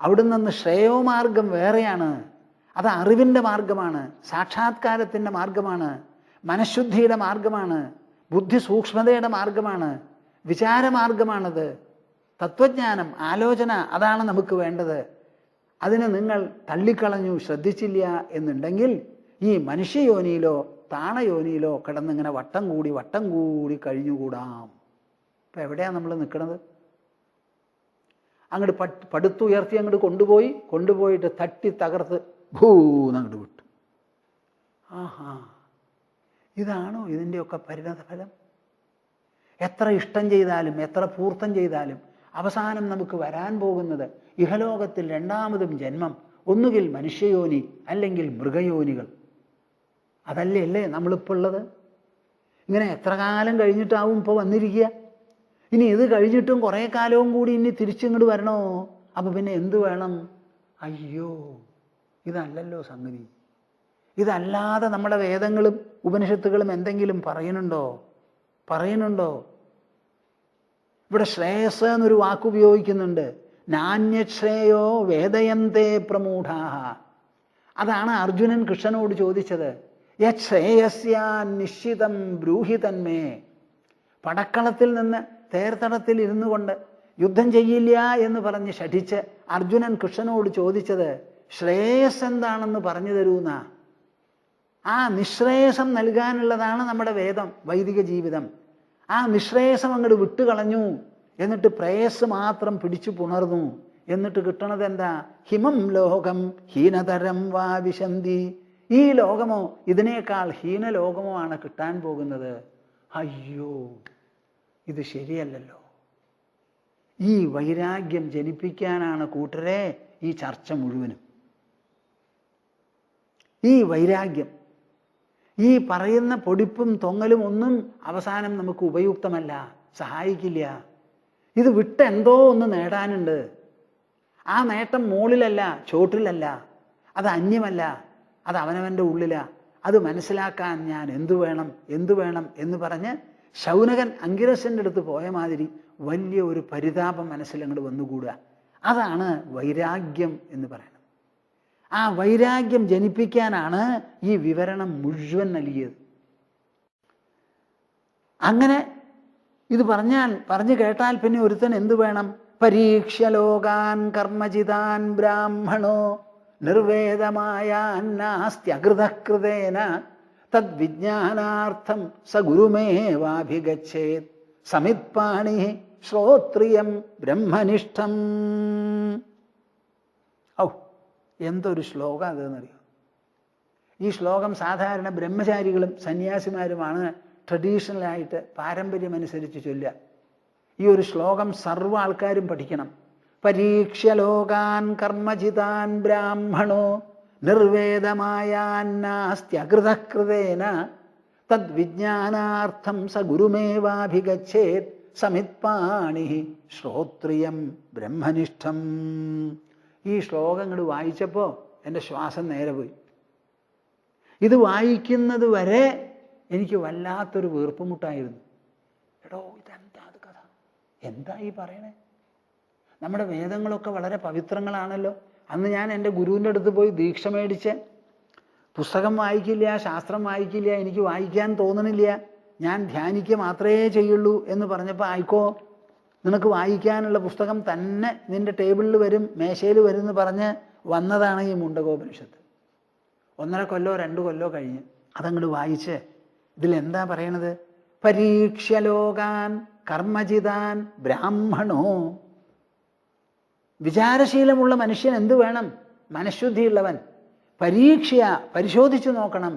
അവിടുന്ന് ശ്രേയോമാർഗം വേറെയാണ്. അത് അറിവിൻ്റെ മാർഗമാണ്, സാക്ഷാത്കാരത്തിൻ്റെ മാർഗമാണ്, മനഃശുദ്ധിയുടെ മാർഗമാണ്, ബുദ്ധി സൂക്ഷ്മതയുടെ മാർഗമാണ്, വിചാരമാർഗമാണത്. തത്വജ്ഞാനം, ആലോചന, അതാണ് നമുക്ക് വേണ്ടത്. അതിനെ നിങ്ങൾ തള്ളിക്കളഞ്ഞു, ശ്രദ്ധിച്ചില്ല എന്നുണ്ടെങ്കിൽ ഈ മനുഷ്യയോനിയിലോ താണയോനിയിലോ കിടന്നിങ്ങനെ വട്ടം കൂടി കഴിഞ്ഞുകൂടാം. ഇപ്പം എവിടെയാണ് നമ്മൾ നിൽക്കുന്നത്? അങ്ങോട്ട് പടുത്തുയർത്തി അങ്ങോട്ട് കൊണ്ടുപോയിട്ട് തട്ടി തകർത്ത് ഭൂന്നങ്ങോട്ട് വിട്ടു. ആഹാ, ഇതാണോ ഇതിൻ്റെയൊക്കെ പരിണതഫലം? എത്ര ഇഷ്ടം ചെയ്താലും എത്ര പൂർത്തം ചെയ്താലും അവസാനം നമുക്ക് വരാൻ പോകുന്നത് ഇഹലോകത്തിൽ രണ്ടാമതും ജന്മം, ഒന്നുകിൽ മനുഷ്യയോനി അല്ലെങ്കിൽ മൃഗയോനികൾ. അതല്ലേ നമ്മളിപ്പോൾ ഉള്ളത്? ഇങ്ങനെ എത്ര കാലം കഴിഞ്ഞിട്ടാവും ഇപ്പോൾ വന്നിരിക്കുക? ഇനി ഇത് കഴിഞ്ഞിട്ടും കുറേ കാലവും കൂടി ഇനി തിരിച്ചിങ്ങോട്ട് വരണോ? അപ്പം പിന്നെ എന്ത് വേണം? അയ്യോ, ഇതല്ലല്ലോ സംഗതി. ഇതല്ലാതെ നമ്മുടെ വേദങ്ങളും ഉപനിഷത്തുകളും എന്തെങ്കിലും പറയുന്നുണ്ടോ? ഇവിടെ ശ്രേയസ് എന്നൊരു വാക്കുപയോഗിക്കുന്നുണ്ട്. നാന്യശ്രേയോ വേദയന്തേ പ്രമൂഢാഹ. അതാണ് അർജുനൻ കൃഷ്ണനോട് ചോദിച്ചത്. യശ്രേയസ്യാൻ നിശ്ചിതം ബ്രൂഹി തന്മേ. പടക്കളത്തിൽ നിന്ന് തേർത്തടത്തിൽ ഇരുന്നു കൊണ്ട് യുദ്ധം ചെയ്യില്ല എന്ന് പറഞ്ഞ് ശഠിച്ച് അർജുനൻ കൃഷ്ണനോട് ചോദിച്ചത് ശ്രേയസ് എന്താണെന്ന് പറഞ്ഞു തരൂന്ന. ആ നിശ്രേയസം നൽകാനുള്ളതാണ് നമ്മുടെ വേദം, വൈദിക ജീവിതം. ആ നിശ്രേയസം അങ്ങോട്ട് വിട്ടുകളഞ്ഞു, എന്നിട്ട് പ്രേയസ് മാത്രം പിടിച്ചു പുണർന്നു. എന്നിട്ട് കിട്ടണത് എന്താ? ഹിമം ലോകം ഹീനതരം വാ വിശന്തി. ഈ ലോകമോ ഇതിനേക്കാൾ ഹീനലോകമോ ആണ് കിട്ടാൻ പോകുന്നത്. അയ്യോ, ഇത് ശരിയല്ലല്ലോ. ഈ വൈരാഗ്യം ജനിപ്പിക്കാനാണ് കൂട്ടരെ ഈ ചർച്ച മുഴുവനും. ഈ വൈരാഗ്യം, ഈ പറയുന്ന പൊടിപ്പും തൊങ്ങലും ഒന്നും അവസാനം നമുക്ക് ഉപയുക്തമല്ല, സഹായിക്കില്ല. ഇത് വിട്ട് എന്തോ ഒന്ന് നേടാനുണ്ട്. ആ നേട്ടം മുകളിലല്ല, ചോട്ടിലല്ല, അത് അന്യമല്ല, അത് അവനവൻ്റെ ഉള്ളിലാ. അത് മനസ്സിലാക്കാൻ ഞാൻ എന്തു വേണം എന്ന് പറഞ്ഞ് ശൗനകൻ അങ്കിരസൻ്റെ അടുത്ത് പോയ മാതിരി വലിയ ഒരു പരിതാപം മനസ്സിലങ്ങോട്ട് വന്നുകൂടുക. അതാണ് വൈരാഗ്യം എന്ന് പറയുന്നത്. ആ വൈരാഗ്യം ജനിപ്പിക്കാനാണ് ഈ വിവരണം മുഴുവൻ നൽകിയത്. അങ്ങനെ ഇത് പറഞ്ഞു കേട്ടാൽ പിന്നെ ഒരുത്തൻ എന്തു വേണം? പരീക്ഷ ലോകാൻ കർമ്മജിതാൻ ബ്രാഹ്മണോ നിർവേദമായാന്നാസ്ത്യകൃതകൃതേന തദ്വിജ്ഞാനാർത്ഥം സ ഗുരുമേവാഭിഗച്ഛേത് സമിത്പാണി ശ്രോത്രിയം ബ്രഹ്മനിഷ്ഠം. എന്തൊരു ശ്ലോകം അതെന്നറിയോ? ഈ ശ്ലോകം സാധാരണ ബ്രഹ്മചാരികളും സന്യാസിമാരുമാണ് ട്രഡീഷണലായിട്ട് പാരമ്പര്യമനുസരിച്ച് ചൊല്ലുക. ഈ ഒരു ശ്ലോകം സർവ്വ ആൾക്കാരും പഠിക്കണം. പരീക്ഷ ലോകാൻ കർമ്മജിതാൻ ബ്രാഹ്മണോ നിർവേദമായാന്നാസ്ത്യകൃതകൃതേന തദ്വിജ്ഞാനാർത്ഥം സ ഗുരുമേവാഭിഗച്ഛേത് സമിത്പാണി ശ്രോത്രിയം ബ്രഹ്മനിഷ്ഠം. ഈ ശ്ലോകങ്ങൾ വായിച്ചപ്പോൾ എൻ്റെ ശ്വാസം നേരെ പോയി. ഇത് വായിക്കുന്നത് വരെ എനിക്ക് വല്ലാത്തൊരു വീർപ്പുമുട്ടായിരുന്നു. എടോ, ഇതെന്താ അത് കഥ? എന്താ ഈ പറയണേ? നമ്മുടെ വേദങ്ങളൊക്കെ വളരെ പവിത്രങ്ങളാണല്ലോ. അന്ന് ഞാൻ എൻ്റെ ഗുരുവിൻ്റെ അടുത്ത് പോയി ദീക്ഷ മേടിച്ച് പുസ്തകം വായിക്കില്ല, ശാസ്ത്രം വായിക്കില്ല, എനിക്ക് വായിക്കാൻ തോന്നണില്ല, ഞാൻ ധ്യാനിക്കുക മാത്രമേ ചെയ്യുള്ളൂ എന്ന് പറഞ്ഞപ്പോൾ, ആയിക്കോ, നിനക്ക് വായിക്കാനുള്ള പുസ്തകം തന്നെ നിൻ്റെ ടേബിളിൽ വരും, മേശയിൽ വരും എന്ന് പറഞ്ഞ് വന്നതാണ് ഈ മുണ്ടകോപനിഷത്ത്. 1.5 കൊല്ലോ 2 കൊല്ലോ കഴിഞ്ഞ് അതങ്ങോട്ട് വായിച്ച് ഇതിലെന്താ പറയണത്? പരീക്ഷ ലോകാൻ കർമ്മജിതാൻ ബ്രാഹ്മണോ. വിചാരശീലമുള്ള മനുഷ്യൻ എന്തു വേണം? മനഃശുദ്ധിയുള്ളവൻ. പരിശോധിച്ചു നോക്കണം.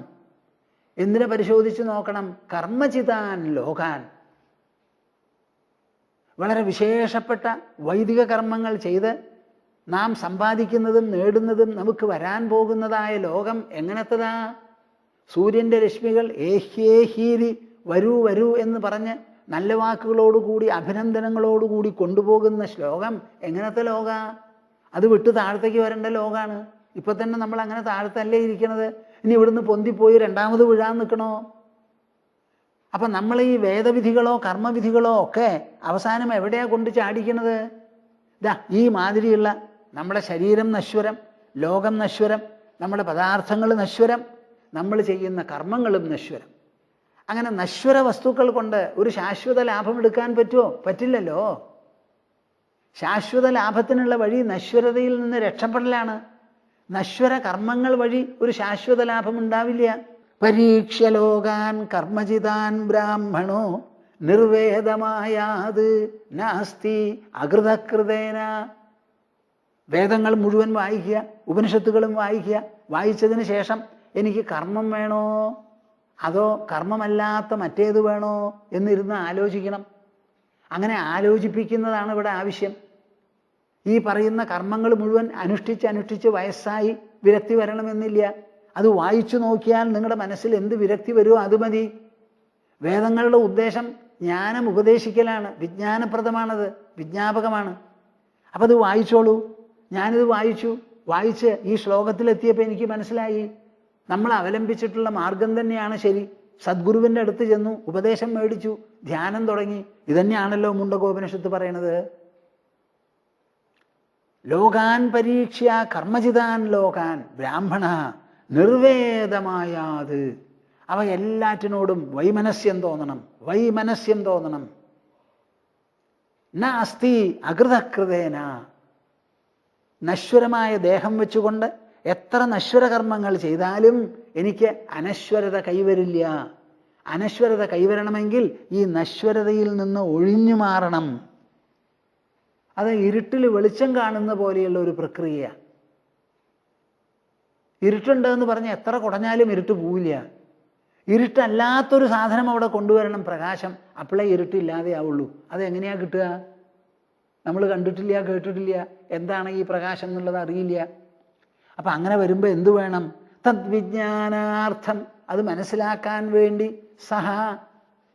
എന്തിനെ പരിശോധിച്ചു നോക്കണം? കർമ്മജിതാൻ ലോകാൻ. വളരെ വിശേഷപ്പെട്ട വൈദിക കർമ്മങ്ങൾ ചെയ്ത് നാം സമ്പാദിക്കുന്നതും നേടുന്നതും നമുക്ക് വരാൻ പോകുന്നതായ ലോകം എങ്ങനത്തതാ? സൂര്യൻ്റെ രശ്മികൾ ഏഹ്യേഹീരി വരൂ എന്ന് പറഞ്ഞ് നല്ല വാക്കുകളോടുകൂടി അഭിനന്ദനങ്ങളോടുകൂടി കൊണ്ടുപോകുന്ന ശ്ലോകം എങ്ങനത്തെ ലോക? അത് വിട്ട് താഴത്തേക്ക് വരേണ്ട ലോകാണ്. ഇപ്പൊ തന്നെ നമ്മൾ അങ്ങനെ താഴത്തല്ലേ ഇരിക്കണത്. ഇനി ഇവിടുന്ന് പൊന്തിപ്പോയി രണ്ടാമത് വീഴാൻ നിൽക്കണോ? അപ്പം നമ്മൾ ഈ വേദവിധികളോ കർമ്മവിധികളോ ഒക്കെ അവസാനം എവിടെയാ കൊണ്ട് ചാടിക്കണത്? ഈ മാതിരിയുള്ള നമ്മുടെ ശരീരം നശ്വരം, ലോകം നശ്വരം, നമ്മുടെ പദാർത്ഥങ്ങൾ നശ്വരം, നമ്മൾ ചെയ്യുന്ന കർമ്മങ്ങളും നശ്വരം. അങ്ങനെ നശ്വര വസ്തുക്കൾ കൊണ്ട് ഒരു ശാശ്വത ലാഭം എടുക്കാൻ പറ്റുമോ? പറ്റില്ലല്ലോ. ശാശ്വത ലാഭത്തിനുള്ള വഴി നശ്വരതയിൽ നിന്ന് രക്ഷപ്പെടലാണ്. നശ്വര കർമ്മങ്ങൾ വഴി ഒരു ശാശ്വത ലാഭം ഉണ്ടാവില്ല. പരീക്ഷ്യ ലോകാൻ കർമ്മജിതാൻ ബ്രാഹ്മണോ നിർവേദമായാത് നാസ്തി അകൃതകൃതേന. വേദങ്ങൾ മുഴുവൻ വായിക്കുക, ഉപനിഷത്തുകളും വായിക്കുക. വായിച്ചതിന് ശേഷം എനിക്ക് കർമ്മം വേണോ അതോ കർമ്മമല്ലാത്ത മറ്റേത് വേണോ എന്നിരുന്ന് ആലോചിക്കണം. അങ്ങനെ ആലോചിപ്പിക്കുന്നതാണ് ഇവിടെ ആവശ്യം. ഈ പറയുന്ന കർമ്മങ്ങൾ മുഴുവൻ അനുഷ്ഠിച്ച് വയസ്സായി വിരക്തി വരണമെന്നില്ല. അത് വായിച്ചു നോക്കിയാൽ നിങ്ങളുടെ മനസ്സിൽ എന്ത് വിരക്തി വരുമോ അത് മതി. വേദങ്ങളുടെ ഉദ്ദേശം ജ്ഞാനം ഉപദേശിക്കലാണ്, വിജ്ഞാനപ്രദമാണത്, വിജ്ഞാപകമാണ്. അപ്പം അത് വായിച്ചോളൂ. ഞാനിത് വായിച്ച് ഈ ശ്ലോകത്തിലെത്തിയപ്പോൾ എനിക്ക് മനസ്സിലായി നമ്മൾ അവലംബിച്ചിട്ടുള്ള മാർഗം തന്നെയാണ് ശരി. സദ്ഗുരുവിൻ്റെ അടുത്ത് ചെന്നു, ഉപദേശം മേടിച്ചു, ധ്യാനം തുടങ്ങി. ഇതന്നെയാണല്ലോ മുണ്ടകോപനിഷത്ത് പറയണത്. ലോകാൻ പരീക്ഷ്യ കർമ്മജിതാൻ ലോകാൻ ബ്രാഹ്മണ നിർവേദമായാത്. അവ എല്ലാറ്റിനോടും വൈമനസ്യം തോന്നണം. ന അസ്തി അകൃതകൃതേന. നശ്വരമായ ദേഹം വെച്ചുകൊണ്ട് എത്ര നശ്വര കർമ്മങ്ങൾ ചെയ്താലും എനിക്ക് അനശ്വരത കൈവരില്ല. അനശ്വരത കൈവരണമെങ്കിൽ ഈ നശ്വരതയിൽ നിന്ന് ഒഴിഞ്ഞു മാറണം. അത് ഇരുട്ടിൽ വെളിച്ചം കാണുന്ന പോലെയുള്ള ഒരു പ്രക്രിയ. ഇരുട്ടുണ്ടെന്ന് പറഞ്ഞ് എത്ര കുടഞ്ഞാലും ഇരുട്ട് പോവില്ല. ഇരുട്ടല്ലാത്തൊരു സാധനം അവിടെ കൊണ്ടുവരണം, പ്രകാശം. അപ്പോഴേ ഇരുട്ടില്ലാതെ ആവുള്ളൂ. അതെങ്ങനെയാ കിട്ടുക? നമ്മൾ കണ്ടിട്ടില്ല, കേട്ടിട്ടില്ല, എന്താണ് ഈ പ്രകാശം എന്നുള്ളത് അറിയില്ല. അപ്പം അങ്ങനെ വരുമ്പോൾ എന്തു വേണം? തദ്വിജ്ഞാനാർത്ഥം, അത് മനസ്സിലാക്കാൻ വേണ്ടി സഹ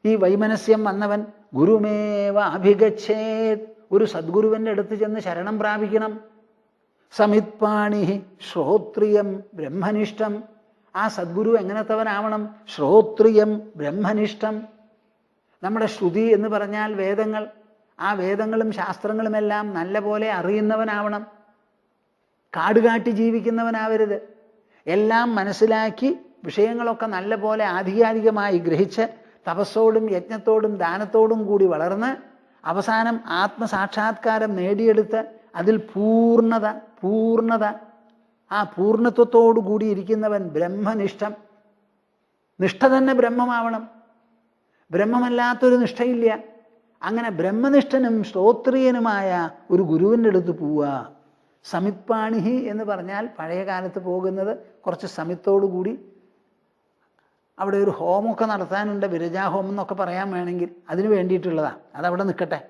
ഈ വൈമനസ്യം വന്നവൻ ഗുരുമേവ അഭിഗച്ഛേത്, ഒരു സദ്ഗുരുവിൻ്റെ അടുത്ത് ചെന്ന് ശരണം പ്രാപിക്കണം. സമിത്പാണി ശ്രോത്രിയം ബ്രഹ്മനിഷ്ഠം. ആ സദ്ഗുരു എങ്ങനത്തവനാവണം? ശ്രോത്രിയം ബ്രഹ്മനിഷ്ഠം. നമ്മുടെ ശ്രുതി എന്ന് പറഞ്ഞാൽ വേദങ്ങൾ. ആ വേദങ്ങളും ശാസ്ത്രങ്ങളുമെല്ലാം നല്ല പോലെ അറിയുന്നവനാവണം. കാടുകാട്ടി ജീവിക്കുന്നവനാവരുത്. എല്ലാം മനസ്സിലാക്കി വിഷയങ്ങളൊക്കെ നല്ല പോലെ ആധികാരികമായി ഗ്രഹിച്ച് തപസ്സോടും യജ്ഞത്തോടും ദാനത്തോടും കൂടി വളർന്ന് അവസാനം ആത്മസാക്ഷാത്കാരം നേടിയെടുത്ത് അതിൽ പൂർണ്ണത ആ പൂർണ്ണത്വത്തോടു കൂടി ഇരിക്കുന്നവൻ ബ്രഹ്മനിഷ്ഠം. നിഷ്ഠ തന്നെ ബ്രഹ്മമാവണം. ബ്രഹ്മമല്ലാത്തൊരു നിഷ്ഠയില്ല. അങ്ങനെ ബ്രഹ്മനിഷ്ഠനും ശ്രോത്രിയനുമായ ഒരു ഗുരുവിൻ്റെ അടുത്ത് പോവുക. സമിത്പാണിഹി എന്ന് പറഞ്ഞാൽ പഴയ കാലത്ത് പോകുന്നത് കുറച്ച് സമിത്തോടുകൂടി അവിടെ ഒരു ഹോമമൊക്കെ നടത്താനുണ്ട്, വിരജാഹോമം എന്നൊക്കെ പറയാൻ വേണമെങ്കിൽ, അതിന് വേണ്ടിയിട്ടുള്ളതാണ്. അതവിടെ നിൽക്കട്ടെ.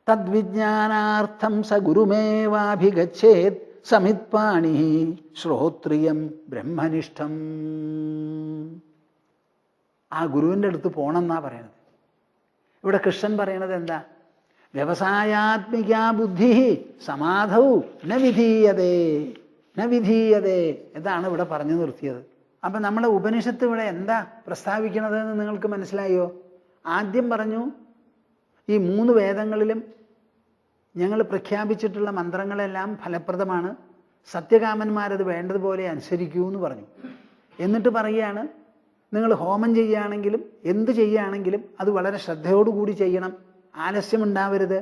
തദ്വിജ്ഞാനാർത്ഥം സ ഗുരുമേവാഭിഗച്ഛേത് സമിത്പാണി ശ്രോത്രിയം ബ്രഹ്മനിഷ്ഠം. ആ ഗുരുവിൻ്റെ അടുത്ത് പോകണമെന്നാ പറയണത്. ഇവിടെ കൃഷ്ണൻ പറയണത് എന്താ? വ്യവസായാത്മിക ബുദ്ധി സമാധൗ ന വിധീയതേ എന്നാണ് ഇവിടെ പറഞ്ഞു നിർത്തിയത്. അപ്പം നമ്മളെ ഉപനിഷത്ത് ഇവിടെ എന്താ പ്രസ്താവിക്കണതെന്ന് നിങ്ങൾക്ക് മനസ്സിലായോ? ആദ്യം പറഞ്ഞു ഈ 3 വേദങ്ങളിലും ഞങ്ങൾ പ്രഖ്യാപിച്ചിട്ടുള്ള മന്ത്രങ്ങളെല്ലാം ഫലപ്രദമാണ്, സത്യകാമന്മാരത് വേണ്ടതുപോലെ അനുസരിക്കൂ എന്ന് പറഞ്ഞു. എന്നിട്ട് പറയുകയാണ്, നിങ്ങൾ ഹോമം ചെയ്യുകയാണെങ്കിലും എന്ത് ചെയ്യുകയാണെങ്കിലും അത് വളരെ ശ്രദ്ധയോടുകൂടി ചെയ്യണം. ആലസ്യമുണ്ടാവരുത്,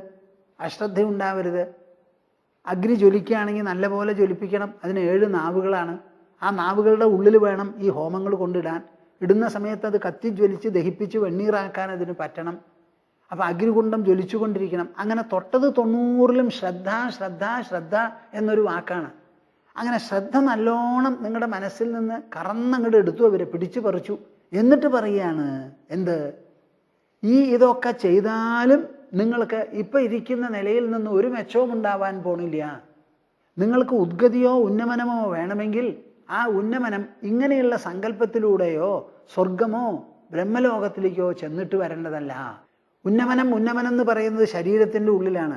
അശ്രദ്ധയുണ്ടാവരുത്. അഗ്നി ജ്വലിക്കുകയാണെങ്കിൽ നല്ലപോലെ ജ്വലിപ്പിക്കണം. അതിന് 7 നാവുകളാണ്. ആ നാവുകളുടെ ഉള്ളിൽ വേണം ഈ ഹോമങ്ങൾ കൊണ്ടിടാൻ. ഇടുന്ന സമയത്ത് അത് കത്തിജ്വലിച്ച് ദഹിപ്പിച്ച് വെണ്ണീറാക്കാൻ അതിന് പറ്റണം. അപ്പം അഗ്നികുണ്ഡം ജ്വലിച്ചുകൊണ്ടിരിക്കണം. അങ്ങനെ തൊട്ടത് 90ലും ശ്രദ്ധ എന്നൊരു വാക്കാണ്. അങ്ങനെ ശ്രദ്ധ നല്ലോണം നിങ്ങളുടെ മനസ്സിൽ നിന്ന് കറന്നങ്ങോട്ട് എടുത്തു, അവരെ പിടിച്ചു പറിച്ചു. എന്നിട്ട് പറയുകയാണ് എന്ത്? ഇതൊക്കെ ചെയ്താലും നിങ്ങൾക്ക് ഇപ്പം ഇരിക്കുന്ന നിലയിൽ നിന്ന് ഒരു മെച്ചവും ഉണ്ടാവാൻ പോണില്ല. നിങ്ങൾക്ക് ഉദ്ഗതിയോ ഉന്നമനമോ വേണമെങ്കിൽ ആ ഉന്നമനം ഇങ്ങനെയുള്ള സങ്കല്പത്തിലൂടെയോ സ്വർഗമോ ബ്രഹ്മലോകത്തിലേക്കോ ചെന്നിട്ട് വരേണ്ടതല്ല. ഉന്നമനം എന്ന് പറയുന്നത് ശരീരത്തിൻ്റെ ഉള്ളിലാണ്.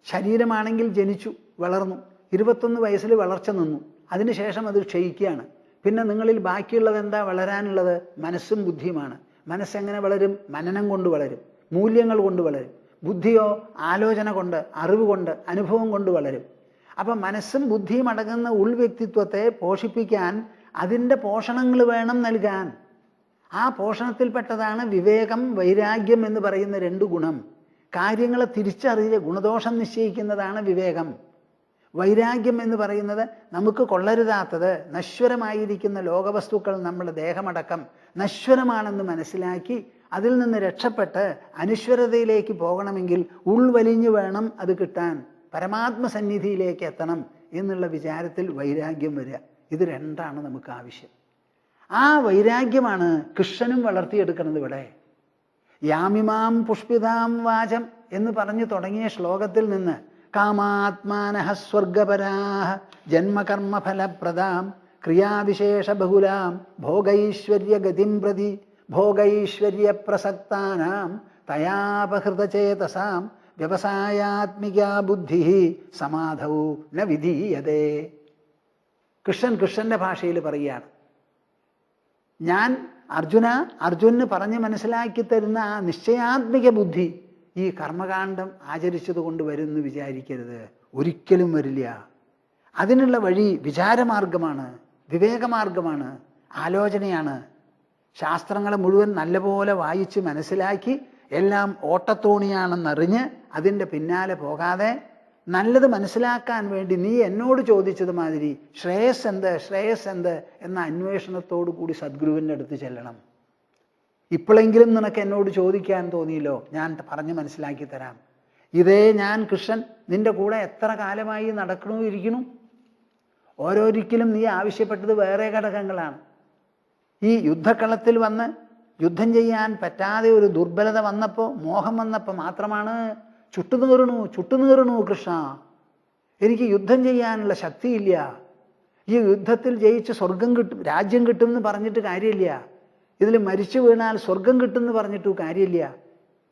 ശരീരമാണെങ്കിൽ ജനിച്ചു വളർന്നു, 21 വയസ്സിൽ വളർച്ച നിന്നു, അതിനുശേഷം അത് ക്ഷയിക്കുകയാണ്. പിന്നെ നിങ്ങളിൽ ബാക്കിയുള്ളത് എന്താ വളരാനുള്ളത്? മനസ്സും ബുദ്ധിയുമാണ്. മനസ്സെങ്ങനെ വളരും? മനനം കൊണ്ട് വളരും, മൂല്യങ്ങൾ കൊണ്ട് വളരും. ബുദ്ധിയോ ആലോചന കൊണ്ട്, അറിവ് കൊണ്ട്, അനുഭവം കൊണ്ട് വളരും. അപ്പം മനസ്സും ബുദ്ധിയും അടങ്ങുന്ന ഉൾവ്യക്തിത്വത്തെ പോഷിപ്പിക്കാൻ അതിൻ്റെ പോഷണങ്ങൾ വേണം നൽകാൻ. ആ പോഷണത്തിൽപ്പെട്ടതാണ് വിവേകം, വൈരാഗ്യം എന്ന് പറയുന്ന രണ്ട് ഗുണം. കാര്യങ്ങളെ തിരിച്ചറിഞ്ഞ് ഗുണദോഷം നിശ്ചയിക്കുന്നതാണ് വിവേകം. വൈരാഗ്യം എന്ന് പറയുന്നത് നമുക്ക് കൊള്ളരുതാത്തത്, നശ്വരമായിരിക്കുന്ന ലോകവസ്തുക്കൾ, നമ്മുടെ ദേഹമടക്കം നശ്വരമാണെന്ന് മനസ്സിലാക്കി അതിൽ നിന്ന് രക്ഷപ്പെട്ട് അനശ്വരതയിലേക്ക് പോകണമെങ്കിൽ ഉൾവലിഞ്ഞു വേണം അത് കിട്ടാൻ, പരമാത്മസന്നിധിയിലേക്ക് എത്തണം എന്നുള്ള വിചാരത്തിൽ വൈരാഗ്യം വരിക. ഇത് രണ്ടാണ് നമുക്ക് ആവശ്യം. ആ വൈരാഗ്യമാണ് കൃഷ്ണനും വളർത്തിയെടുക്കുന്നത്. ഇവിടെ യാമിമാം പുഷ്പിതാം വാചം എന്ന് പറഞ്ഞു തുടങ്ങിയ ശ്ലോകത്തിൽ നിന്ന് കാമാത്മാനഃ സ്വർഗപരാഃ ജന്മകർമ്മഫലപ്രദാം ക്രിയാവിശേഷ ബഹുലാം ഭോഗൈശ്വര്യഗതിം പ്രതി ഭോഗൈശ്വര്യപ്രസക്താനാം തയാപഹൃതചേതസാം വ്യവസായാത്മികാ ബുദ്ധി സമാധൗ ന വിധീയതേ. കൃഷ്ണന്റെ ഭാഷയിൽ പറയുകയാണ്, ഞാൻ അർജുനന് പറഞ്ഞ് മനസ്സിലാക്കി തരുന്ന ആ നിശ്ചയാത്മിക ബുദ്ധി ഈ കർമ്മകാണ്ഡം ആചരിച്ചത് കൊണ്ട് വരുമെന്ന് വിചാരിക്കരുത്. ഒരിക്കലും വരില്ല. അതിനുള്ള വഴി വിചാരമാർഗമാണ്, വിവേകമാർഗമാണ്, ആലോചനയാണ്. ശാസ്ത്രങ്ങളെ മുഴുവൻ നല്ലപോലെ വായിച്ച് മനസ്സിലാക്കി എല്ലാം ഓട്ടത്തോണിയാണെന്നറിഞ്ഞ് അതിൻ്റെ പിന്നാലെ പോകാതെ നല്ലത് മനസ്സിലാക്കാൻ വേണ്ടി നീ എന്നോട് ചോദിച്ചത് മാതിരി ശ്രേയസ് എന്ത് എന്ന അന്വേഷണത്തോടു കൂടി സദ്ഗുരുവിൻ്റെ അടുത്ത് ചെല്ലണം. ഇപ്പോഴെങ്കിലും നിനക്ക് എന്നോട് ചോദിക്കാൻ തോന്നിയല്ലോ, ഞാൻ പറഞ്ഞ് മനസ്സിലാക്കി തരാം. ഇതേ ഞാൻ കൃഷ്ണൻ നിന്റെ കൂടെ എത്ര കാലമായി നടക്കണു ഇരിക്കണു. ഓരോരിക്കലും നീ ആവശ്യപ്പെട്ടത് വേറെ ഘടകങ്ങളാണ്. ഈ യുദ്ധക്കളത്തിൽ വന്ന് യുദ്ധം ചെയ്യാൻ പറ്റാതെ ഒരു ദുർബലത വന്നപ്പോൾ, മോഹം വന്നപ്പോൾ മാത്രമാണ് ചുട്ടുനീറണു കൃഷ്ണ, എനിക്ക് യുദ്ധം ചെയ്യാനുള്ള ശക്തിയില്ല, ഈ യുദ്ധത്തിൽ ജയിച്ച് സ്വർഗം കിട്ടും, രാജ്യം കിട്ടും എന്ന് പറഞ്ഞിട്ട് കാര്യമില്ല, ഇതിൽ മരിച്ചു വീണാൽ സ്വർഗം കിട്ടുമെന്ന് പറഞ്ഞിട്ട് കാര്യമില്ല,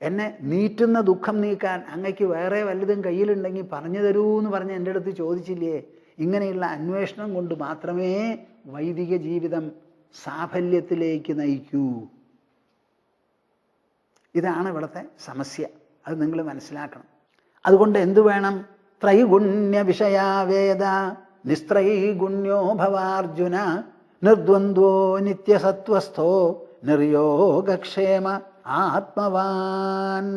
എന്നെ നീറ്റുന്ന ദുഃഖം നീക്കാൻ അങ്ങയ്ക്ക് വേറെ വല്ലതും കയ്യിലുണ്ടെങ്കിൽ പറഞ്ഞു തരൂ എന്ന് പറഞ്ഞ് എൻ്റെ അടുത്ത് ചോദിച്ചില്ലേ. ഇങ്ങനെയുള്ള അന്വേഷണം കൊണ്ട് മാത്രമേ വൈദിക ജീവിതം സാഫല്യത്തിലേക്ക് നയിക്കൂ. ഇതാണ് ഇവിടുത്തെ സമസ്യ. അത് നിങ്ങൾ മനസ്സിലാക്കണം. അതുകൊണ്ട് എന്തു വേണം? ത്രൈഗുണ്യ വിഷയാവേദ നിസ്ത്രൈഗുണ്യോ ഭവാർജുന നിർദ്വന്ദ്വോ നിത്യസത്വസ്ഥോ നിർയോഗക്ഷേമ ആത്മവാൻ.